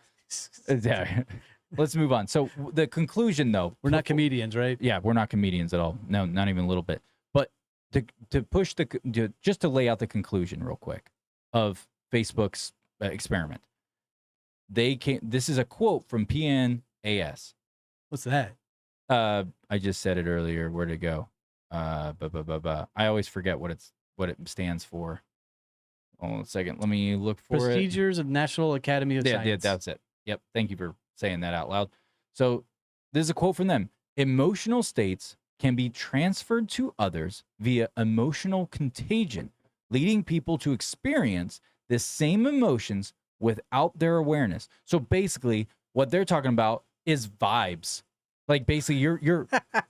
let's move on. So the conclusion, though, we're not comedians, right? Yeah, we're not comedians at all. No, not even a little bit. But just to lay out the conclusion real quick of Facebook's experiment. This is a quote from PNAS. What's that? I just said it earlier. Where'd it go? I always forget what it stands for. Hold on a second. Let me look for Procedures of National Academy of Science. Yeah, that's it. Yep. Thank you for saying that out loud. So this is a quote from them. Emotional states can be transferred to others via emotional contagion, leading people to experience the same emotions without their awareness. So basically, what they're talking about is vibes. Like basically,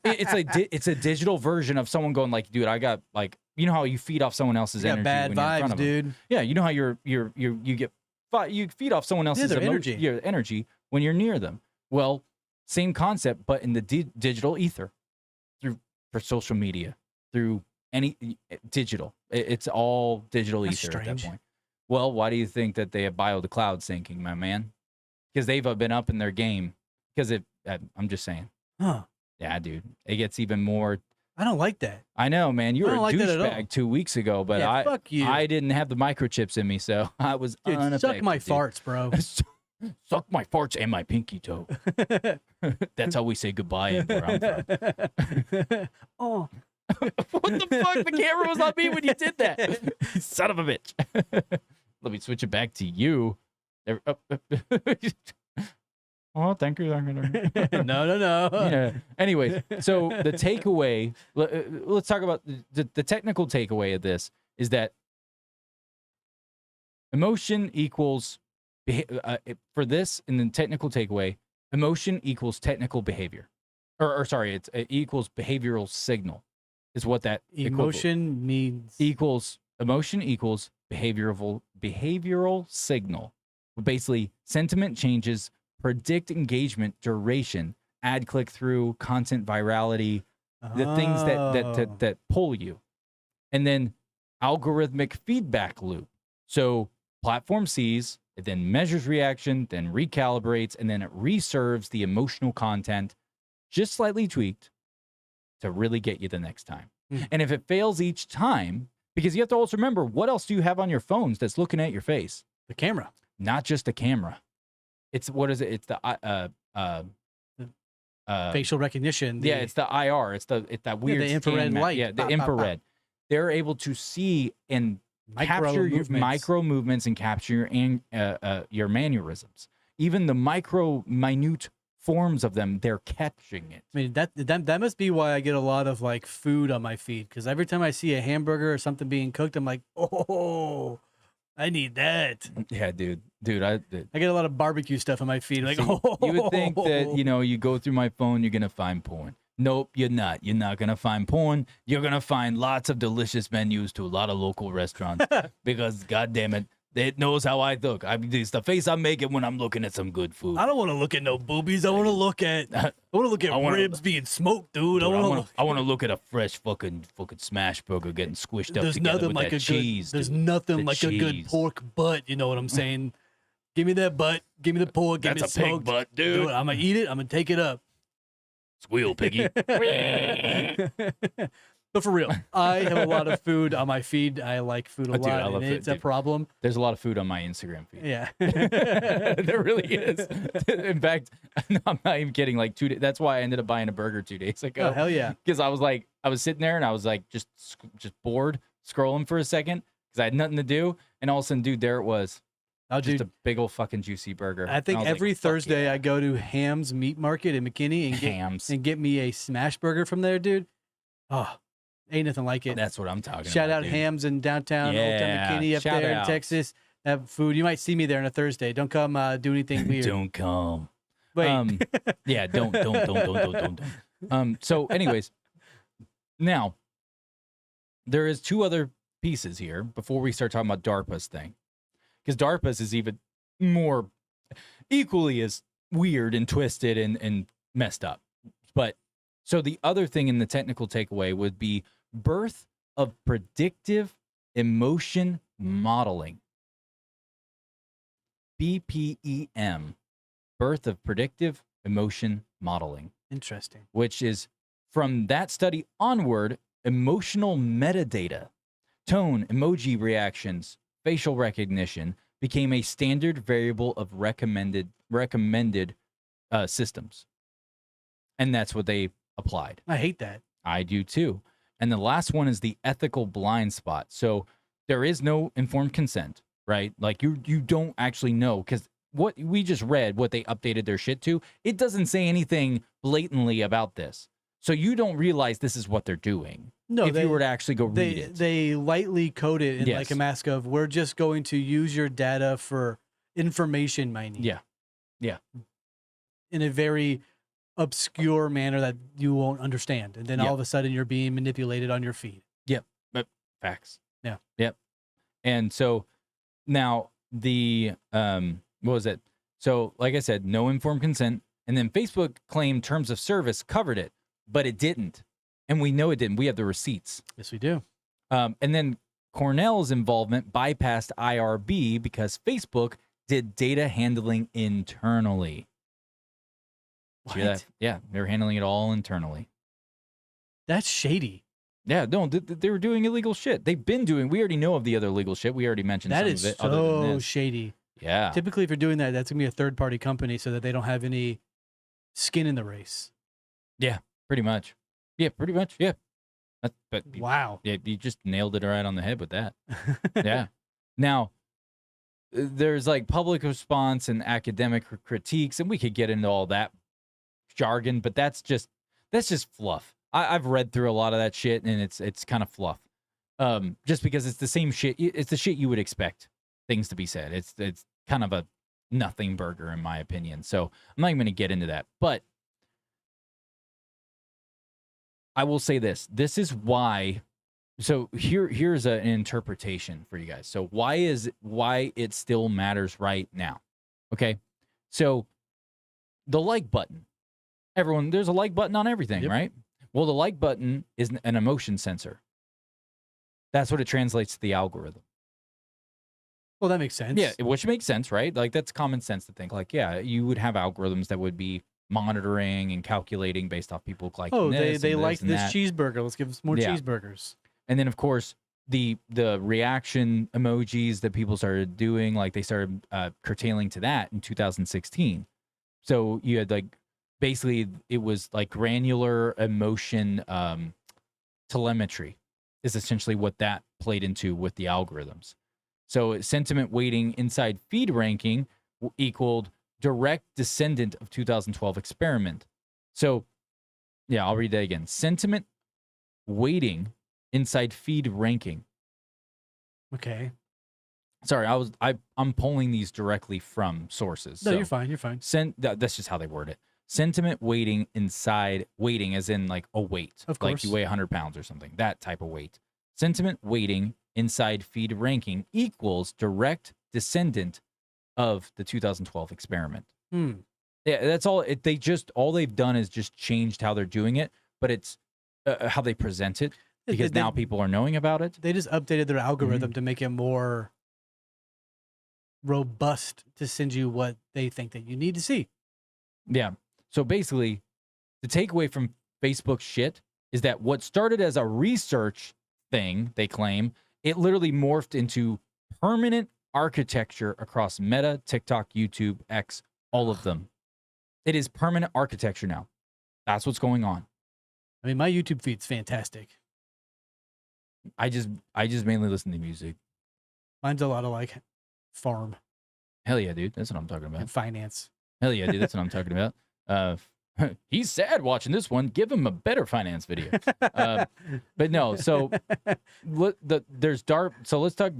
it's a digital version of someone going like, dude, I got like, you know how you feed off someone else's energy. Bad when you're in front vibes, of them. dude. Yeah, you know how you feed off someone else's energy when you're near them. Well, same concept, but in the digital ether, for social media, through any digital. It's all digital ether at that point. Well, why do you think that they have the cloud syncing, my man? Because they've been up in their game. Because I'm just saying. Huh. Yeah, dude. It gets even more. I don't like that. I know, man. You were a douchebag 2 weeks ago, but fuck you. I didn't have the microchips in me, so I was unaffected. Suck my farts, bro. Suck my farts and my pinky toe. That's how we say goodbye where I'm from. Oh. What the fuck? The camera was on me when you did that. Son of a bitch. Let me switch it back to you. Oh, thank you. No. Yeah. Anyways, so the takeaway, let's talk about the technical takeaway of this is that emotion equals, for this, in the technical takeaway, emotion equals technical behavior. It equals behavioral signal is what that emotion means. Emotion equals behavioral signal. Basically, sentiment changes predict engagement duration, ad click through, content virality, the things that pull you. And then algorithmic feedback loop. So platform sees, it then measures reaction, then recalibrates, and then it reserves the emotional content just slightly tweaked to really get you the next time. And if it fails each time, because you have to also remember, what else do you have on your phones that's looking at your face? The camera. Not just the camera. It's what is it? It's the facial recognition. It's the IR. It's that weird the infrared light. Yeah, the infrared. They're able to see and capture your micro movements and capture your mannerisms. even the minute forms of them, they're catching it. I mean, that must be why I get a lot of like food on my feed, because every time I see a hamburger or something being cooked, I'm like, oh, I need that. Yeah, dude, I get a lot of barbecue stuff on my feed. Like, see, oh, you would think that, you know, you go through my phone, you're gonna find porn. Nope, you're not. You're not gonna find porn. You're gonna find lots of delicious menus to a lot of local restaurants because, God damn it, it knows how I look. I mean, it's the face I'm making when I'm looking at some good food. I don't want to look at no boobies. I want to look at ribs being smoked, dude. I want to look at a fresh fucking smash burger getting squished up There's together nothing with like that a cheese. good. There's dude. nothing The like a good cheese. pork butt. You know what I'm saying? Give me that butt. Give me the pork. Give That's me a it pig smoked. butt, dude. I'm gonna eat it. I'm gonna take it up. Squeal, piggy. But for real, I have a lot of food on my feed. I like food a Dude, I lot, love and food, it's a dude. problem. There's a lot of food on my Instagram feed. Yeah. There really is. In fact, I'm not even kidding. Like 2 days. That's why I ended up buying a burger 2 days ago. Oh, hell yeah. Because I was sitting there and I was like just bored scrolling for a second because I had nothing to do. And all of a sudden, dude, there it was. Oh, Just dude, a big old fucking juicy burger. I think And was like, every "Fuck Thursday yeah." I go to Ham's Meat Market in McKinney and get me a smash burger from there, dude. Oh, ain't nothing like it. That's what I'm talking Shout about. out dude. Ham's in downtown Old Town Yeah, McKinney up shout there in out. Texas. Have food. You might see me there on a Thursday. Don't come do anything weird. Don't come. Wait. Yeah, don't. So, anyways, now there is 2 other pieces here before we start talking about DARPA's thing, because DARPA's is even more equally as weird and twisted and messed up. But so the other thing in the technical takeaway would be birth of predictive emotion modeling. BPEM, birth of predictive emotion modeling, Interesting. which is from that study onward, emotional metadata, tone, emoji reactions, facial recognition became a standard variable of recommended systems. And that's what they applied. I hate that. I do too. And the last one is the ethical blind spot. So there is no informed consent, right? Like you don't actually know, because what we just read, what they updated their shit to, it doesn't say anything blatantly about this. So you don't realize this is what they're doing. No, if you were to actually go read it. They lightly code it in like Yes. a mask of, we're just going to use your data for information mining. Yeah. In a very obscure manner that you won't understand. And then Yeah. all of a sudden you're being manipulated on your feed. Facts. Yeah. Yep. And so now the what was it? So like I said, no informed consent. And then Facebook claimed terms of service covered it, but it didn't. And we know it didn't. We have the receipts. Yes, we do. And then Cornell's involvement bypassed IRB because Facebook did data handling internally. What? See that? Yeah, they're handling it all internally. That's shady. Yeah, no, they were doing illegal shit. They've been doing. We already know of the other legal shit. We already mentioned That some is of it. Other than so this. shady. Yeah, Typically, if you're doing that, that's going to be a third party company so that they don't have any skin in the race. pretty much. Yeah, pretty much. Yeah. But Wow. yeah, you just nailed it right on the head with that. Yeah. Now, there's like public response and academic critiques, and we could get into all that jargon, but that's just fluff. I've read through a lot of that shit, and it's kind of fluff. Just because it's the same shit. It's the shit you would expect things to be said. It's kind of a nothing burger in my opinion. So I'm not even going to get into that. But I will say this. This is why. So here's an interpretation for you guys. So why it still matters right now. Okay. So the like button. Everyone, there's a like button on everything, Yep. right? Well, the like button is an emotion sensor. That's what it translates to the algorithm. Well, that makes sense. Yeah, which makes sense, right? Like that's common sense to think like, yeah, you would have algorithms that would be monitoring and calculating based off people liking Oh, this they and liked and this that. cheeseburger. Let's give us more Yeah. cheeseburgers. And then of course the reaction emojis that people started doing, like they started curtailing to that in 2016. So you had like basically it was like granular emotion telemetry is essentially what that played into with the algorithms. So sentiment weighting inside feed ranking equaled direct descendant of 2012 experiment. So, yeah, I'll read that again. Sentiment weighting inside feed ranking. Okay. Sorry, I'm pulling these directly from sources. No, so you're fine. You're fine. That's just how they word it. Sentiment weighting inside weighting, as in like a weight, Of like course. you weigh 100 pounds or something, that type of weight. Sentiment weighting inside feed ranking equals direct descendant of the 2012 experiment. Hmm. Yeah, that's all. All they've done is just changed how they're doing it, but it's how they present it, because now people are knowing about it. They just updated their algorithm Mm-hmm. to make it more robust to send you what they think that you need to see. Yeah. So basically, the takeaway from Facebook shit is that what started as a research thing, they claim, it literally morphed into permanent architecture across Meta, TikTok, YouTube, X, all of them. It is permanent architecture now. That's what's going on. I mean, my YouTube feed's fantastic. I just mainly listen to music. Mine's a lot of like farm Hell yeah, dude. That's what I'm talking about. and finance. Hell yeah, dude. That's what I'm talking about. He's sad watching this one. Give him a better finance video. But no, so there's DARPA. So let's talk.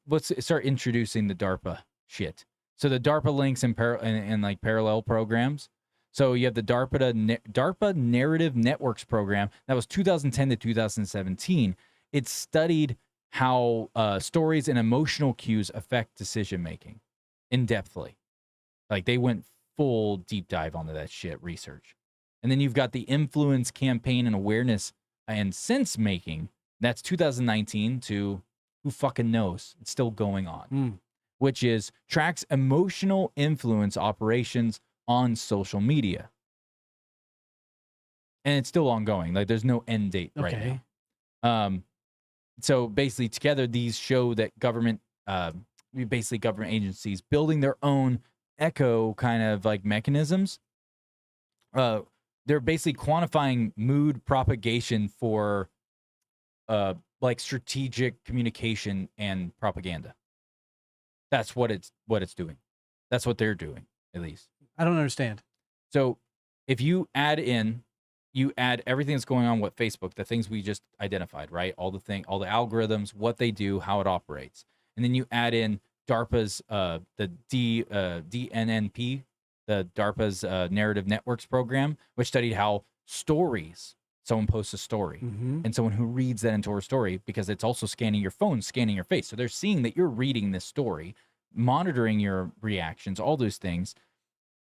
Let's start introducing the DARPA shit. So the DARPA links in like parallel programs. So you have the DARPA Narrative Networks program that was 2010 to 2017. It studied how stories and emotional cues affect decision making in depthly. Like they went full deep dive onto that shit research. And then you've got the Influence Campaign and Awareness and Sense Making. That's 2019 to who fucking knows. It's still going on. Which is tracks emotional influence operations on social media. And it's still ongoing. Like there's no end date right now. So basically together these show that government agencies building their own echo kind of like mechanisms. They're basically quantifying mood propagation for like strategic communication and propaganda. That's what it's doing. That's what they're doing, at least. I don't understand. So if you add everything that's going on with Facebook, the things we just identified, right? All the algorithms, what they do, how it operates. And then you add in DARPA's the DNNP, the DARPA's Narrative Networks program, which studied how stories, someone posts a story, and someone who reads that into her story, because it's also scanning your phone, scanning your face. So they're seeing that you're reading this story, monitoring your reactions, all those things.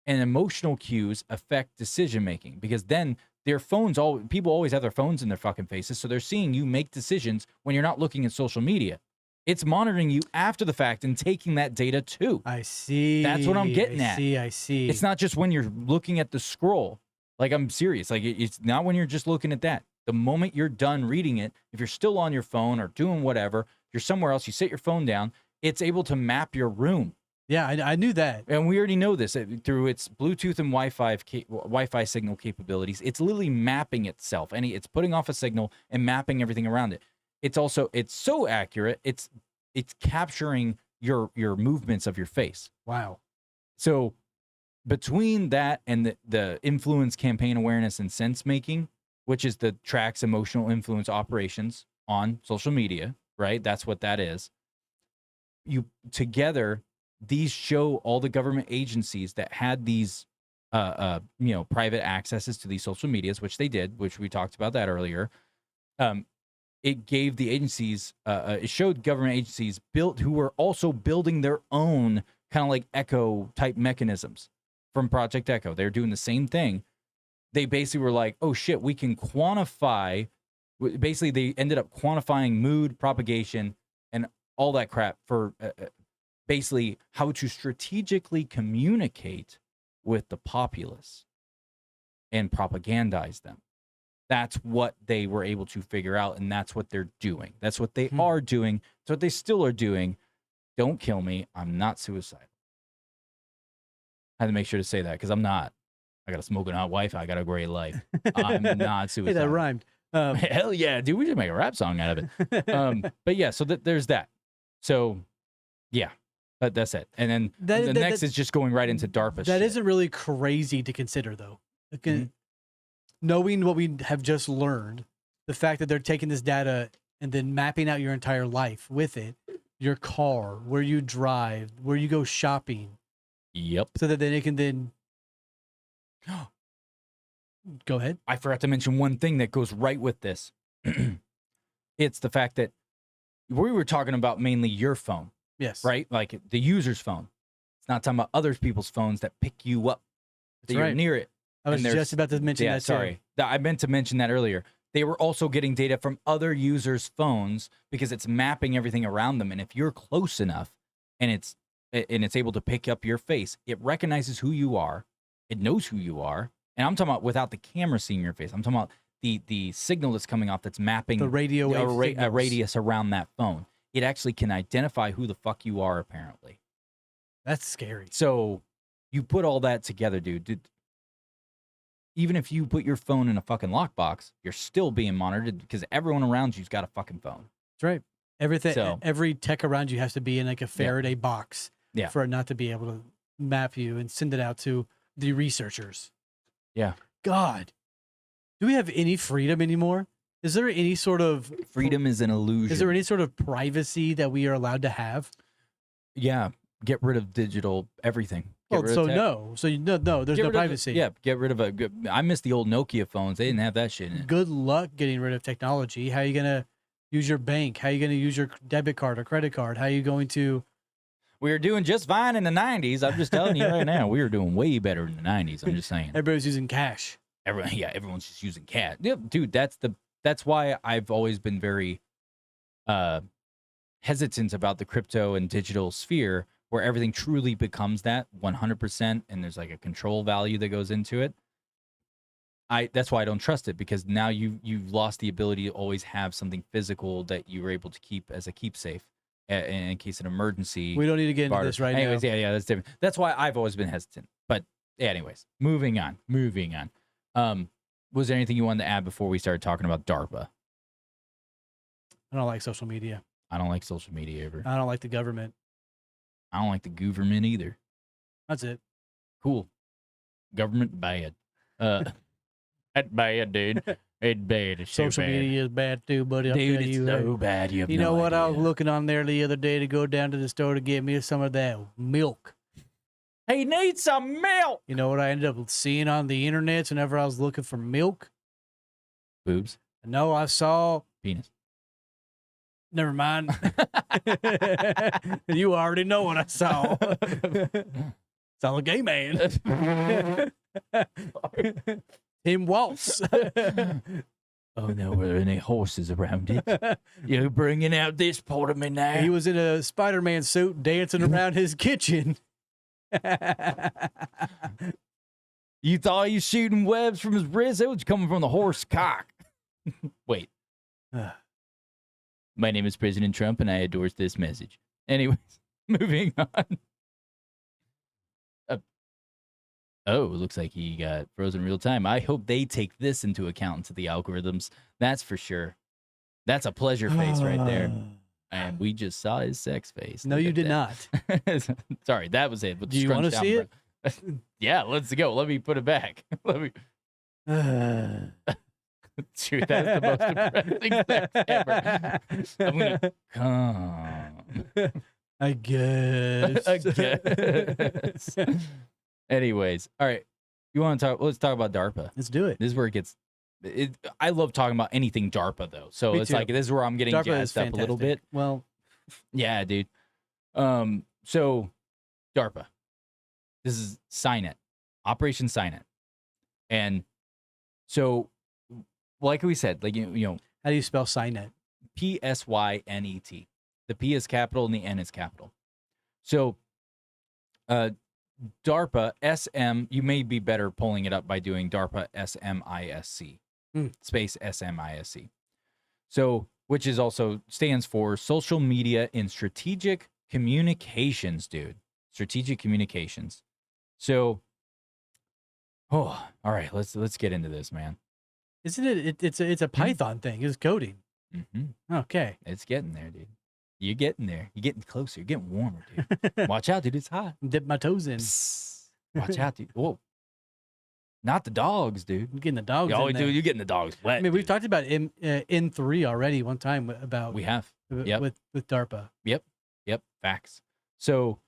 And emotional cues affect decision making, because then people always have their phones in their fucking faces. So they're seeing you make decisions when you're not looking at social media. It's monitoring you after the fact and taking that data too. I see. That's what I'm getting at. I see. It's not just when you're looking at the scroll. Like, I'm serious. Like, it's not when you're just looking at that. The moment you're done reading it, if you're still on your phone or doing whatever, you're somewhere else, you set your phone down, it's able to map your room. Yeah, I knew that. And we already know this through its Bluetooth and Wi-Fi signal capabilities. It's literally mapping itself, and it's putting off a signal and mapping everything around it. It's so accurate. It's capturing your movements of your face. Wow. So between that and the Influence Campaign Awareness and Sense Making, which is the tracks emotional influence operations on social media, right? That's what that is. These show all the government agencies that had these, private accesses to these social medias, which they did, which we talked about that earlier. It gave the agencies, it showed government agencies who were also building their own kind of like echo type mechanisms from Project Echo. They're doing the same thing. They basically were like, oh shit, we can quantify. Basically, they ended up quantifying mood propagation and all that crap for basically how to strategically communicate with the populace and propagandize them. That's what they were able to figure out, and that's what they're doing. That's what they are doing. That's what they still are doing. Don't kill me. I'm not suicidal. I had to make sure to say that because I'm not. I got a smoking hot wife. I got a great life. I'm not suicidal. Hey, that rhymed. Hell yeah, dude. We should make a rap song out of it. But yeah, so there's that. So, yeah. But that's it. And then That- the that- next that- is just going right into DARPA That shit. not really crazy to consider, though. Like, Mhm. knowing what we have just learned, the fact that they're taking this data and then mapping out your entire life with it, your car, where you drive, where you go shopping, Yep. so that then it can then go ahead. I forgot to mention one thing that goes right with this. It's the fact that we were talking about mainly your phone, Yes. right? Like the user's phone. It's not talking about other people's phones that pick you up, that That's you're right. near it. I was and there's- just about to mention Yeah, that. sorry. I meant to mention that earlier. They were also getting data from other users' phones because it's mapping everything around them. And if you're close enough and it's able to pick up your face, it recognizes who you are. It knows who you are. And I'm talking about without the camera seeing your face. I'm talking about the signal that's coming off that's mapping The radio wave a signals. radius around that phone. It actually can identify who the fuck you are, apparently. That's scary. So you put all that together, dude. Even if you put your phone in a fucking lockbox, you're still being monitored because everyone around you's got a fucking phone. That's right. Everything, So- every tech around you has to be in like a Faraday box Yeah. for it not to be able to map you and send it out to the researchers. Yeah. God, do we have any freedom anymore? Is there any sort of Freedom is an illusion. Is there any sort of privacy that we are allowed to have? Yeah. Get rid of digital everything. Get Well, rid of so tech. no. So no, there's Get no rid of- privacy. Yeah, get rid of I miss the old Nokia phones. They didn't have that shit in it. Good luck getting rid of technology. How are you gonna use your bank? How are you gonna use your debit card or credit card? How are you going to? We were doing just fine in the 90s. I'm just telling you right now, we were doing way better in the 90s. I'm just saying. Everybody's using cash. Everyone's just using cash. Yep, dude, that's why I've always been very hesitant about the crypto and digital sphere, where everything truly becomes that 100%, and there's like a control value that goes into it. That's why I don't trust it, because now you've lost the ability to always have something physical that you were able to keep as a keepsafe in case of an emergency. We don't need to get into barter. this right Anyways, now. yeah, that's different. That's why I've always been hesitant. But anyways, moving on. Was there anything you wanted to add before we started talking about DARPA? I don't like social media. I don't like social media ever. I don't like the government. I don't like the government either. That's it. Cool. Government bad. That's bad, dude. It's bad. It's so Social bad. media is bad too, buddy. I'll Dude, tell it's you, so bad. You have you no know what? I was idea. looking on there the other day to go down to the store to get me some of that milk. He needs some milk. You know what I ended up seeing on the internet whenever I was looking for milk? Boobs. No, I saw. Penis. Never mind. You already know what I saw. Saw a gay man. Tim Waltz. Oh no, were there any horses around it? You bringing out this part of me now? He was in a Spider-Man suit dancing around his kitchen. You thought he was shooting webs from his wrist? It was coming from the horse cock. Wait. My name is President Trump, and I endorse this message. Anyways, moving on. Oh, it looks like he got frozen real time. I hope they take this into account into the algorithms. That's for sure. That's a pleasure face right there. And we just saw his sex face. No, Look you at did that. not. Sorry, that was it. With Do you scrunch wanna down see breath. Yeah, let's go. Let me put it back. Let me. Dude, that's the most depressing sex ever. I'm gonna come. I guess. I guess. Anyways, all right. You want to talk? Let's talk about DARPA. Let's do it. This is where it gets. I love talking about anything DARPA though. So Me it's too. like this is where I'm getting DARPA is jazzed up a little bit. fantastic. Well, Yeah, dude. So DARPA. This is SINET, Operation SINET, and so, like we said, like you know, how do you spell SINET? PSYNET. The P is capital and the N is capital. So, DARPA SM. You may be better pulling it up by doing DARPA SMISC space SMISC. So, which is also stands for Social Media in Strategic Communications, dude. Strategic Communications. So, all right, let's get into this, man. Isn't it? It's a Python thing. It's coding. Mm-hmm. Okay. It's getting there, dude. You're getting there. You're getting closer. You're getting warmer, dude. Watch out, dude. It's hot. Dip my toes in. Psst. Watch out, dude. Whoa. Not the dogs, dude. I'm getting the dogs Oh, in there. dude, you're getting the dogs wet. I mean, we've dude. talked about N3 already one time about We have. Yep. with DARPA. Yep. Facts. So,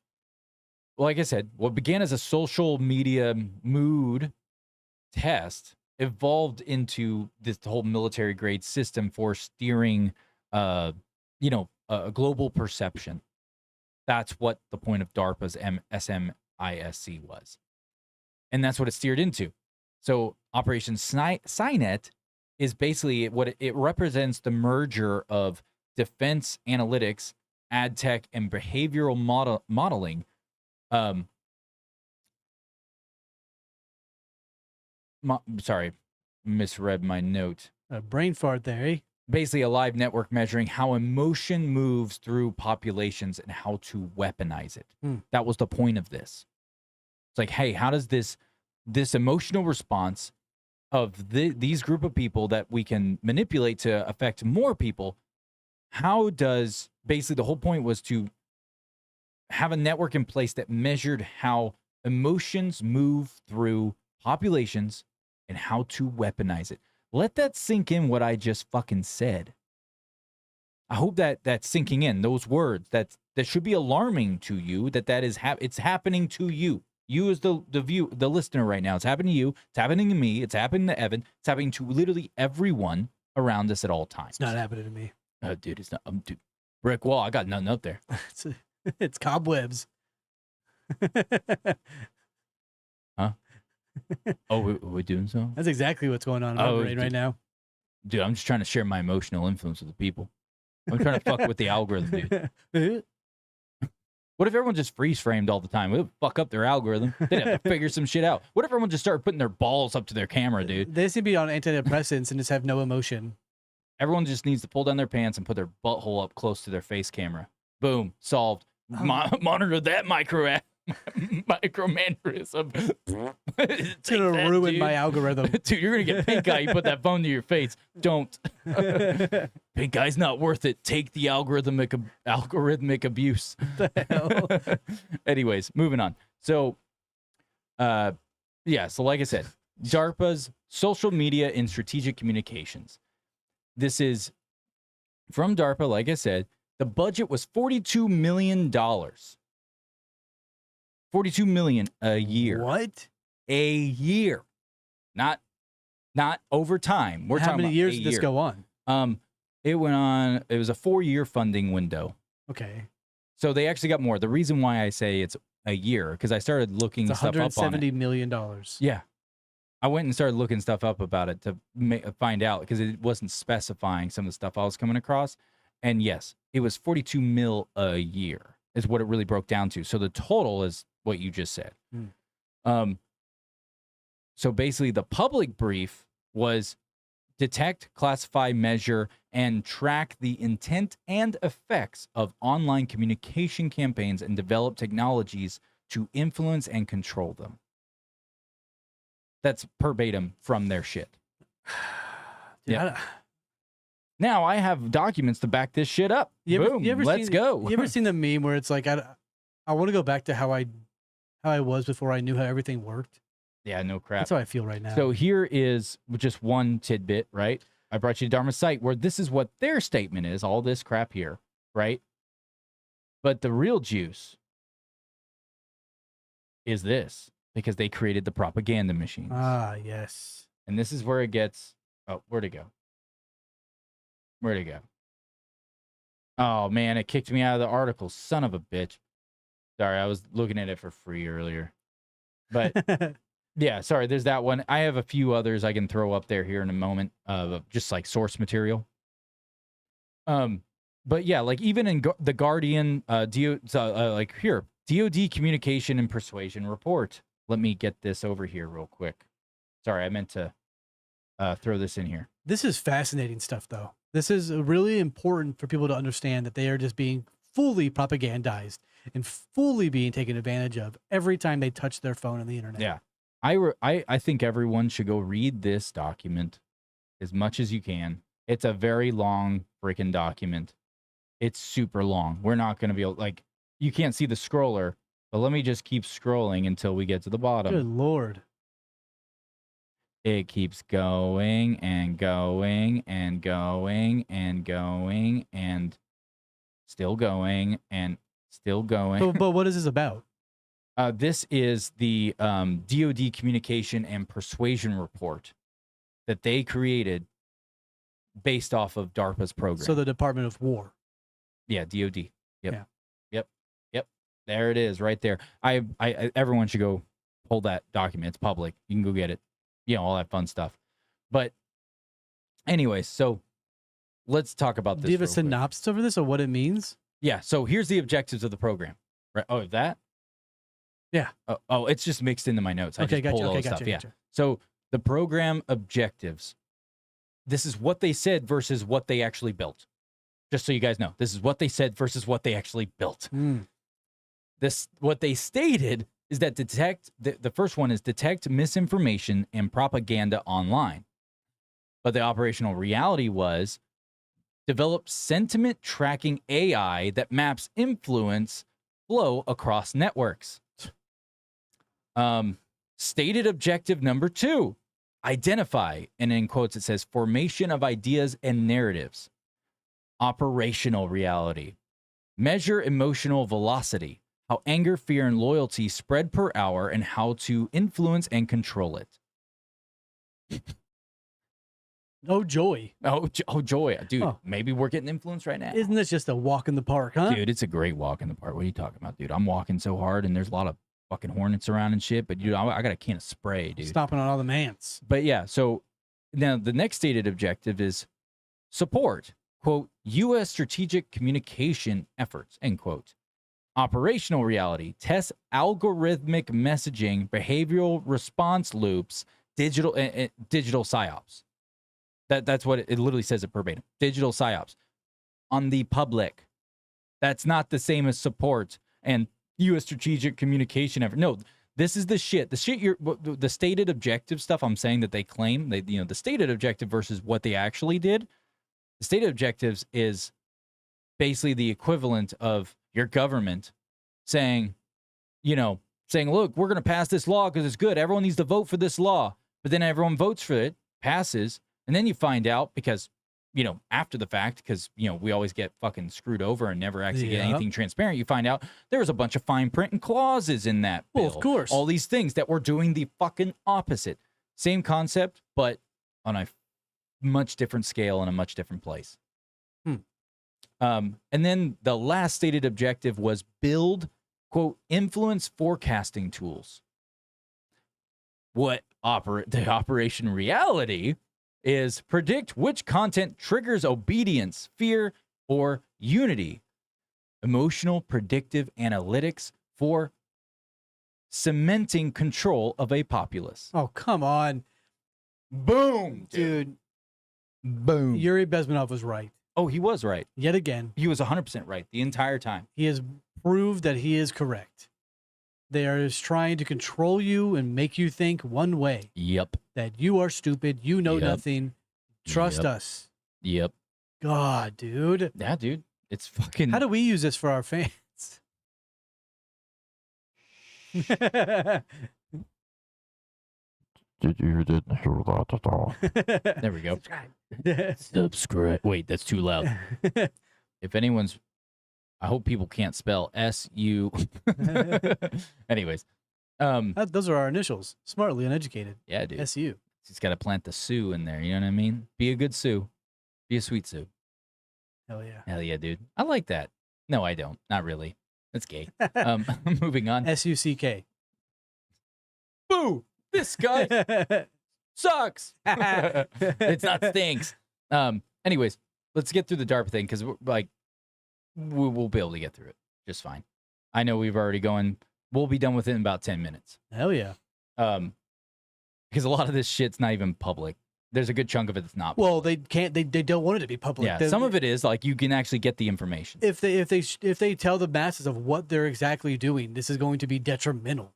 like I said, what began as a social media mood test evolved into this whole military grade system for steering, a global perception. That's what the point of DARPA's SMISC was. And that's what it steered into. So Operation SINET is basically what it represents, the merger of defense analytics, ad tech, and behavioral modeling. Sorry, misread my note. Brain fart there, eh? Basically a live network measuring how emotion moves through populations and how to weaponize it. That was the point of this. It's like, hey, how does this emotional response of these group of people that we can manipulate to affect more people, how does, basically the whole point was to have a network in place that measured how emotions move through populations and how to weaponize it. Let that sink in, what I just fucking said. I hope that's sinking in, those words. That should be alarming to you, that is it's happening to you. You as the listener right now. It's happening to you. It's happening to me. It's happening to Evan. It's happening to literally everyone around us at all times. It's not happening to me. Oh, dude, it's not. Dude, brick wall. I got nothing up there. It's cobwebs. Huh? Oh, we're doing so? That's exactly what's going on in my brain right now. Dude, I'm just trying to share my emotional influence with the people. I'm trying to fuck with the algorithm, dude. What if everyone just freeze framed all the time? It would fuck up their algorithm. They'd have to figure some shit out. What if everyone just started putting their balls up to their camera, dude? They seem to be on antidepressants and just have no emotion. Everyone just needs to pull down their pants and put their butthole up close to their face camera. Boom, solved. Monitor that micromannerism. It's gonna ruin my algorithm. Dude, you're gonna get pink eye. You put that phone to your face. Don't. Pink eye's not worth it. Take the algorithmic abuse. What the hell? Anyways, moving on. So, so like I said, DARPA's social media and strategic communications. This is from DARPA. Like I said, the budget was $42 million. $42 million a year. What? A year. Not over time. We're How talking many about years a did this year. go on? It went on, it was a 4-year funding window. Okay. So they actually got more. The reason why I say it's a year, because I started looking It's stuff up on it. $170 million. Yeah. I went and started looking stuff up about it to find out, because it wasn't specifying some of the stuff I was coming across. And yes, it was 42 mil a year is what it really broke down to. So the total is what you just said. So basically the public brief was detect, classify, measure, and track the intent and effects of online communication campaigns and develop technologies to influence and control them. That's verbatim from their shit. Dude, Yeah. Now I have documents to back this shit up. Boom, let's go. You ever seen the meme where it's like, I want to go back to how I was before I knew how everything worked? Yeah, no crap. That's how I feel right now. So here is just one tidbit, right? I brought you to Dharma's site where this is what their statement is, all this crap here, right? But the real juice is this, because they created the propaganda machines. Ah, yes. And this is where it gets, where'd it go? Where'd it go? Oh, man, it kicked me out of the article. Son of a bitch. Sorry, I was looking at it for free earlier. But yeah, sorry, there's that one. I have a few others I can throw up there here in a moment, just like source material. But yeah, like even in the Guardian, like here, DoD Communication and Persuasion Report. Let me get this over here real quick. Sorry, I meant to throw this in here. This is fascinating stuff, though. This is really important for people to understand that they are just being fully propagandized and fully being taken advantage of every time they touch their phone on the internet. Yeah. I think everyone should go read this document as much as you can. It's a very long freaking document. it's super long. We're not going to be able, like, you can't see the scroller, but let me just keep scrolling until we get to the bottom. Good Lord. It keeps going and going and going and going and still going and still going. But what is this about? This is the DoD Communication and Persuasion Report that they created based off of DARPA's program. So the Department of War. Yeah, DoD. Yep. Yeah. Yep. There it is, right there. I everyone should go pull that document. It's public. You can go get it. You know, all that fun stuff. But anyways, so let's talk about this. Do you have a real quick. synopsis over this or what it means? Yeah. So here's the objectives of the program. Right. Oh, that. Yeah. Oh, it's just mixed into my notes. I Okay, just gotcha. pulled all Okay, the gotcha. stuff. Yeah. Gotcha. So the program objectives. This is what they said versus what they actually built. Just so you guys know, this is what they said versus what they actually built. This, what they stated is that the first one is detect misinformation and propaganda online. But the operational reality was develop sentiment tracking AI that maps influence flow across networks. Stated objective number 2, identify, and in quotes it says formation of ideas and narratives. Operational reality, measure emotional velocity, how anger, fear, and loyalty spread per hour, and how to influence and control it. Oh, joy. Oh, joy. Dude, Oh. maybe we're getting influenced right now. Isn't this just a walk in the park, huh? Dude, it's a great walk in the park. What are you talking about, dude? I'm walking so hard, and there's a lot of fucking hornets around and shit, but dude, I got a can of spray, dude. Stomping on all the ants. But yeah, so now the next stated objective is support, quote, U.S. strategic communication efforts, end quote. Operational reality, test algorithmic messaging, behavioral response loops, digital psyops. That's what it literally says it verbatim. Digital psyops on the public. That's not the same as support and U.S. strategic communication effort. No, this is the shit. The stated objective stuff I'm saying that they claim, the stated objective versus what they actually did. The stated objectives is basically the equivalent of your government saying, look, we're going to pass this law because it's good. Everyone needs to vote for this law. But then everyone votes for it, passes, and then you find out because, after the fact, because, we always get fucking screwed over and never actually get anything transparent. You find out there was a bunch of fine print and clauses in that bill. Well, of course. All these things that were doing the fucking opposite. Same concept, but on a much different scale and a much different place. And then the last stated objective was build, quote, influence forecasting tools. What the operation reality is predict which content triggers obedience, fear, or unity. Emotional predictive analytics for cementing control of a populace. Oh, come on. Boom, Dude, Boom. Yuri Bezmenov was right. Oh, he was right. Yet again, He was 100% right the entire time. he has proved that he is correct. They are just trying to control you and make you think one way, Yep. that you are stupid, you know Yep. nothing. Trust Yep. us. Yep. God, dude. Yeah, dude. It's fucking. How do we use this for our fans? You didn't hear that at all. There we go. Subscribe. Subscribe. Wait, that's too loud. If anyone's, I hope people can't spell S-U. Anyways, Those are our initials. Smartly uneducated. yeah, dude. SU. Just got to plant the Sue in there. You know what I mean? Be a good Sue. Be a sweet Sue. Hell yeah. Hell yeah, dude. I like that. No, I don't. Not really. That's gay. Moving on. SUCK. Boo! This guy sucks. It's not stinks. Anyways, let's get through the DARPA thing because we'll be able to get through it just fine. I know we've already going. We'll be done with it in about 10 minutes. Hell yeah. Because a lot of this shit's not even public. There's a good chunk of it that's not. Well, they can't. They don't want it to be public. Yeah, some of it is like you can actually get the information. If they tell the masses of what they're exactly doing, this is going to be detrimental.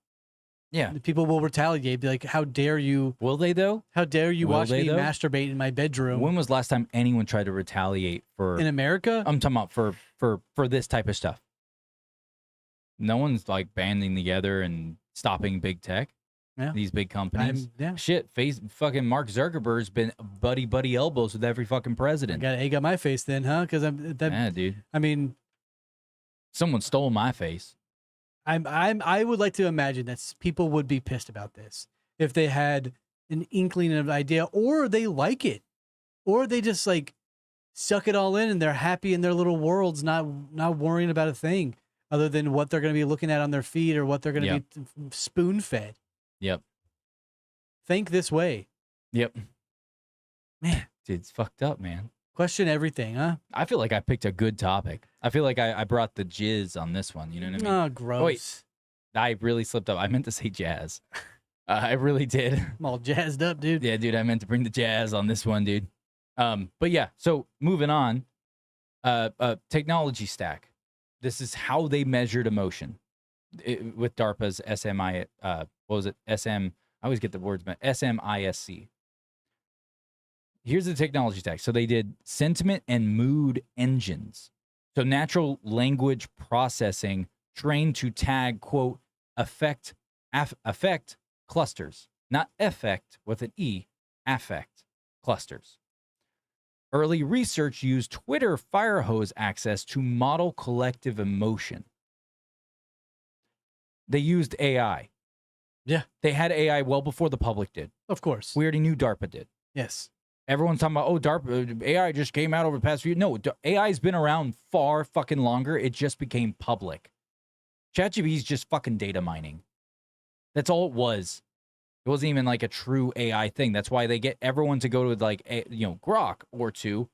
Yeah. People will retaliate. Be like, how dare you? Will they though? How dare you Will watch they, me though? masturbate in my bedroom When was the last time anyone tried to retaliate for? in America? I'm talking about for this type of stuff. No one's like banding together and stopping big tech. Yeah. These big companies. Yeah. Shit, fucking Mark Zuckerberg's been buddy elbows with every fucking I president. got egg on my face then, huh? Because Yeah, dude. I mean, Someone stole my face. I would like to imagine that people would be pissed about this if they had an inkling of an idea, or they like it, or they just like suck it all in and they're happy in their little worlds, not worrying about a thing other than what they're going to be looking at on their feed or what they're going to be spoon fed. Yep. Think this way. Yep. Man, Dude, it's fucked up, man. question everything, huh? I feel like I picked a good topic. I feel like I brought the jizz on this one. You know what I mean? Oh, gross. I really slipped up. I meant to say jazz. I really did. I'm all jazzed up, dude. Yeah, dude. I meant to bring the jazz on this one, dude. But yeah. So moving on. Technology stack. This is how they measured emotion with DARPA's SMI. What was it? I always get the words, but SMISC. Here's the technology stack. So they did sentiment and mood engines. So natural language processing trained to tag, quote, affect clusters, not effect with an E, affect clusters. Early research used Twitter firehose access to model collective emotion. They used AI. Yeah. They had AI well before the public did. Of course. We already knew DARPA did. Yes. Everyone's talking about, oh, DARPA, AI just came out over the past few years. No, AI's been around far fucking longer. It just became public. ChatGPT is just fucking data mining. That's all it was. It wasn't even like a true AI thing. That's why they get everyone to go to like, Grok or to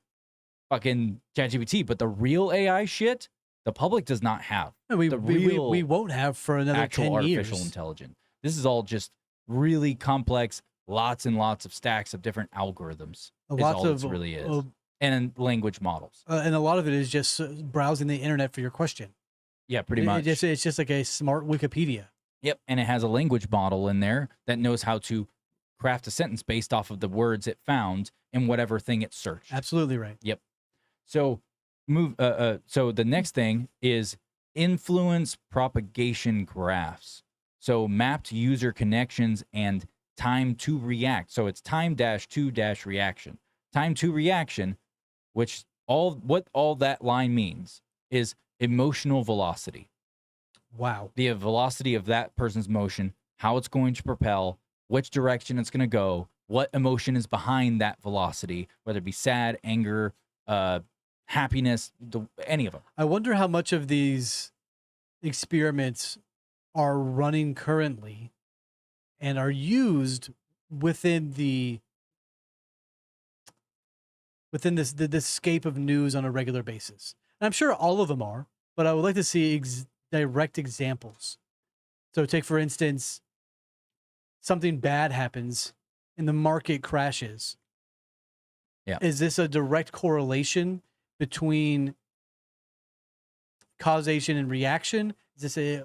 fucking ChatGPT. But the real AI shit, the public does not have. No, we won't have for another actual 10 artificial years. intelligence. This is all just really complex, lots and lots of stacks of different algorithms. Lots of this really is, and language models. And a lot of it is just browsing the internet for your question. Yeah, pretty much. It's just like a smart Wikipedia. Yep, and it has a language model in there that knows how to craft a sentence based off of the words it found in whatever thing it searched. Absolutely right. Yep. So So the next thing is influence propagation graphs. So mapped user connections and time to react. So it's time dash to dash reaction. Time to reaction, which what all that line means is emotional velocity. Wow. The velocity of that person's motion, how it's going to propel, which direction it's going to go, what emotion is behind that velocity, whether it be sad, anger, happiness, any of them. I wonder how much of these experiments are running currently and are used within this scape of news on a regular basis. And I'm sure all of them are, but I would like to see direct examples. So take, for instance, something bad happens and the market crashes. Yeah. Is this a direct correlation between causation and reaction? Is this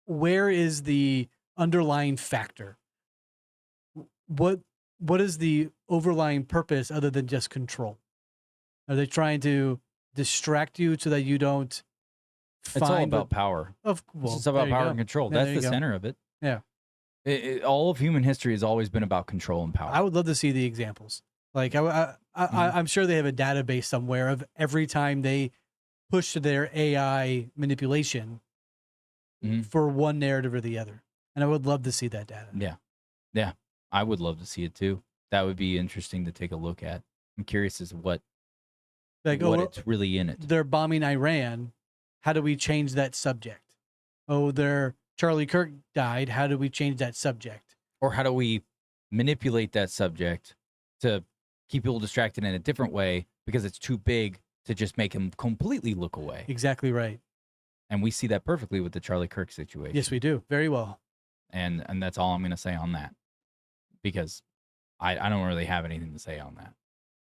where is the underlying factor? What is the overlying purpose other than just control? Are they trying to distract you so that you don't find It's all about power. It's about power and control. Yeah, That's the center of it. Yeah. All of human history has always been about control and power. I would love to see the examples. Like I'm sure they have a database somewhere of every time they push their AI manipulation for one narrative or the other. And I would love to see that data. Yeah. Yeah. I would love to see it too. That would be interesting to take a look at. I'm curious as to what it's really in it. They're bombing Iran. How do we change that subject? Oh, Charlie Kirk died. How do we change that subject? Or how do we manipulate that subject to keep people distracted in a different way because it's too big to just make him completely look away? Exactly right. And we see that perfectly with the Charlie Kirk situation. Yes, we do. Very well. And that's all I'm going to say on that, because I don't really have anything to say on that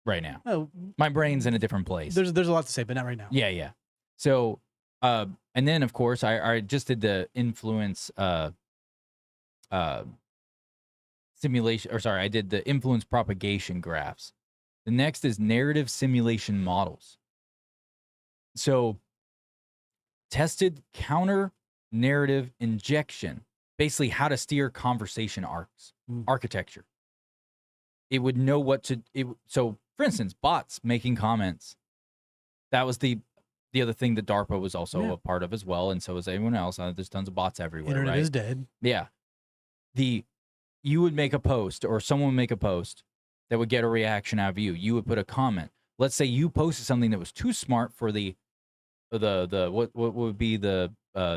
right now. Oh, my brain's in a different place. There's a lot to say, but not right now. Yeah. So, and then of course I just did the influence uh, simulation, or sorry, I did the influence propagation graphs. The next is narrative simulation models. So tested counter narrative injection, basically how to steer conversation arcs, architecture. It would know what to, so for instance, bots making comments. That was the other thing that DARPA was also a part of as well. And so was everyone else. There's tons of bots everywhere, Internet right? is dead. Yeah. You would make a post, or someone would make a post that would get a reaction out of you. You would put a comment. Let's say you posted something that was too smart for the what would be the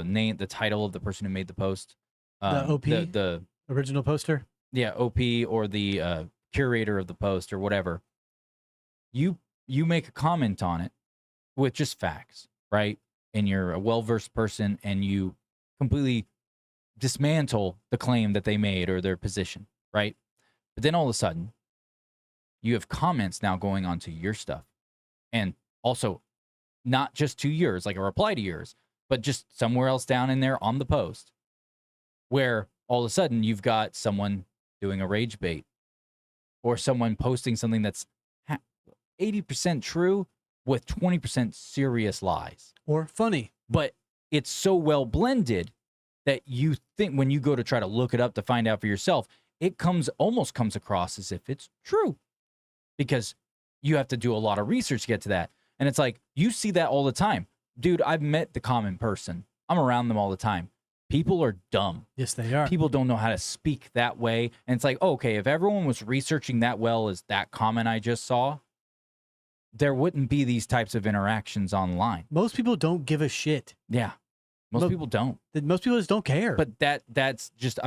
name, the title of the person who made the post? The OP? The Original poster? Yeah, OP, or the curator of the post or whatever. You make a comment on it with just facts, right? And you're a well-versed person, and you completely dismantle the claim that they made or their position, right? But then all of a sudden, you have comments now going on to your stuff. And also, not just to yours, like a reply to yours, but just somewhere else down in there on the post, where all of a sudden you've got someone doing a rage bait, or someone posting something that's 80% true with 20% serious lies. Or funny. But it's so well blended that you think when you go to try to look it up to find out for yourself, it almost comes across as if it's true, because you have to do a lot of research to get to that. And it's like, you see that all the time. Dude, I've met the common person. I'm around them all the time. People are dumb. Yes, they are. People don't know how to speak that way. And it's like, okay, if everyone was researching that well as that comment I just saw, there wouldn't be these types of interactions online. Most people don't give a shit. Yeah. Most people don't. Most people just don't care. But that's just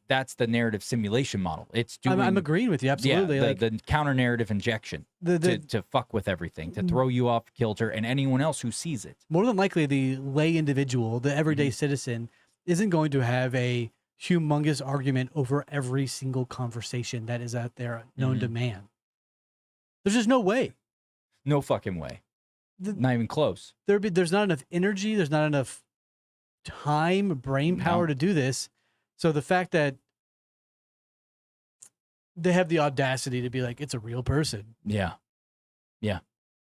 that's the narrative simulation model. It's doing. I'm agreeing with you absolutely. Yeah, like the counter narrative injection to fuck with everything, to throw you off kilter, and anyone else who sees it. More than likely, the lay individual, the everyday citizen, isn't going to have a humongous argument over every single conversation that is out there known to man. There's just no way. No fucking way. Not even close. There's not enough energy. There's not enough time, brain power to do this. So the fact that they have the audacity to be like, it's a real person. Yeah. Yeah.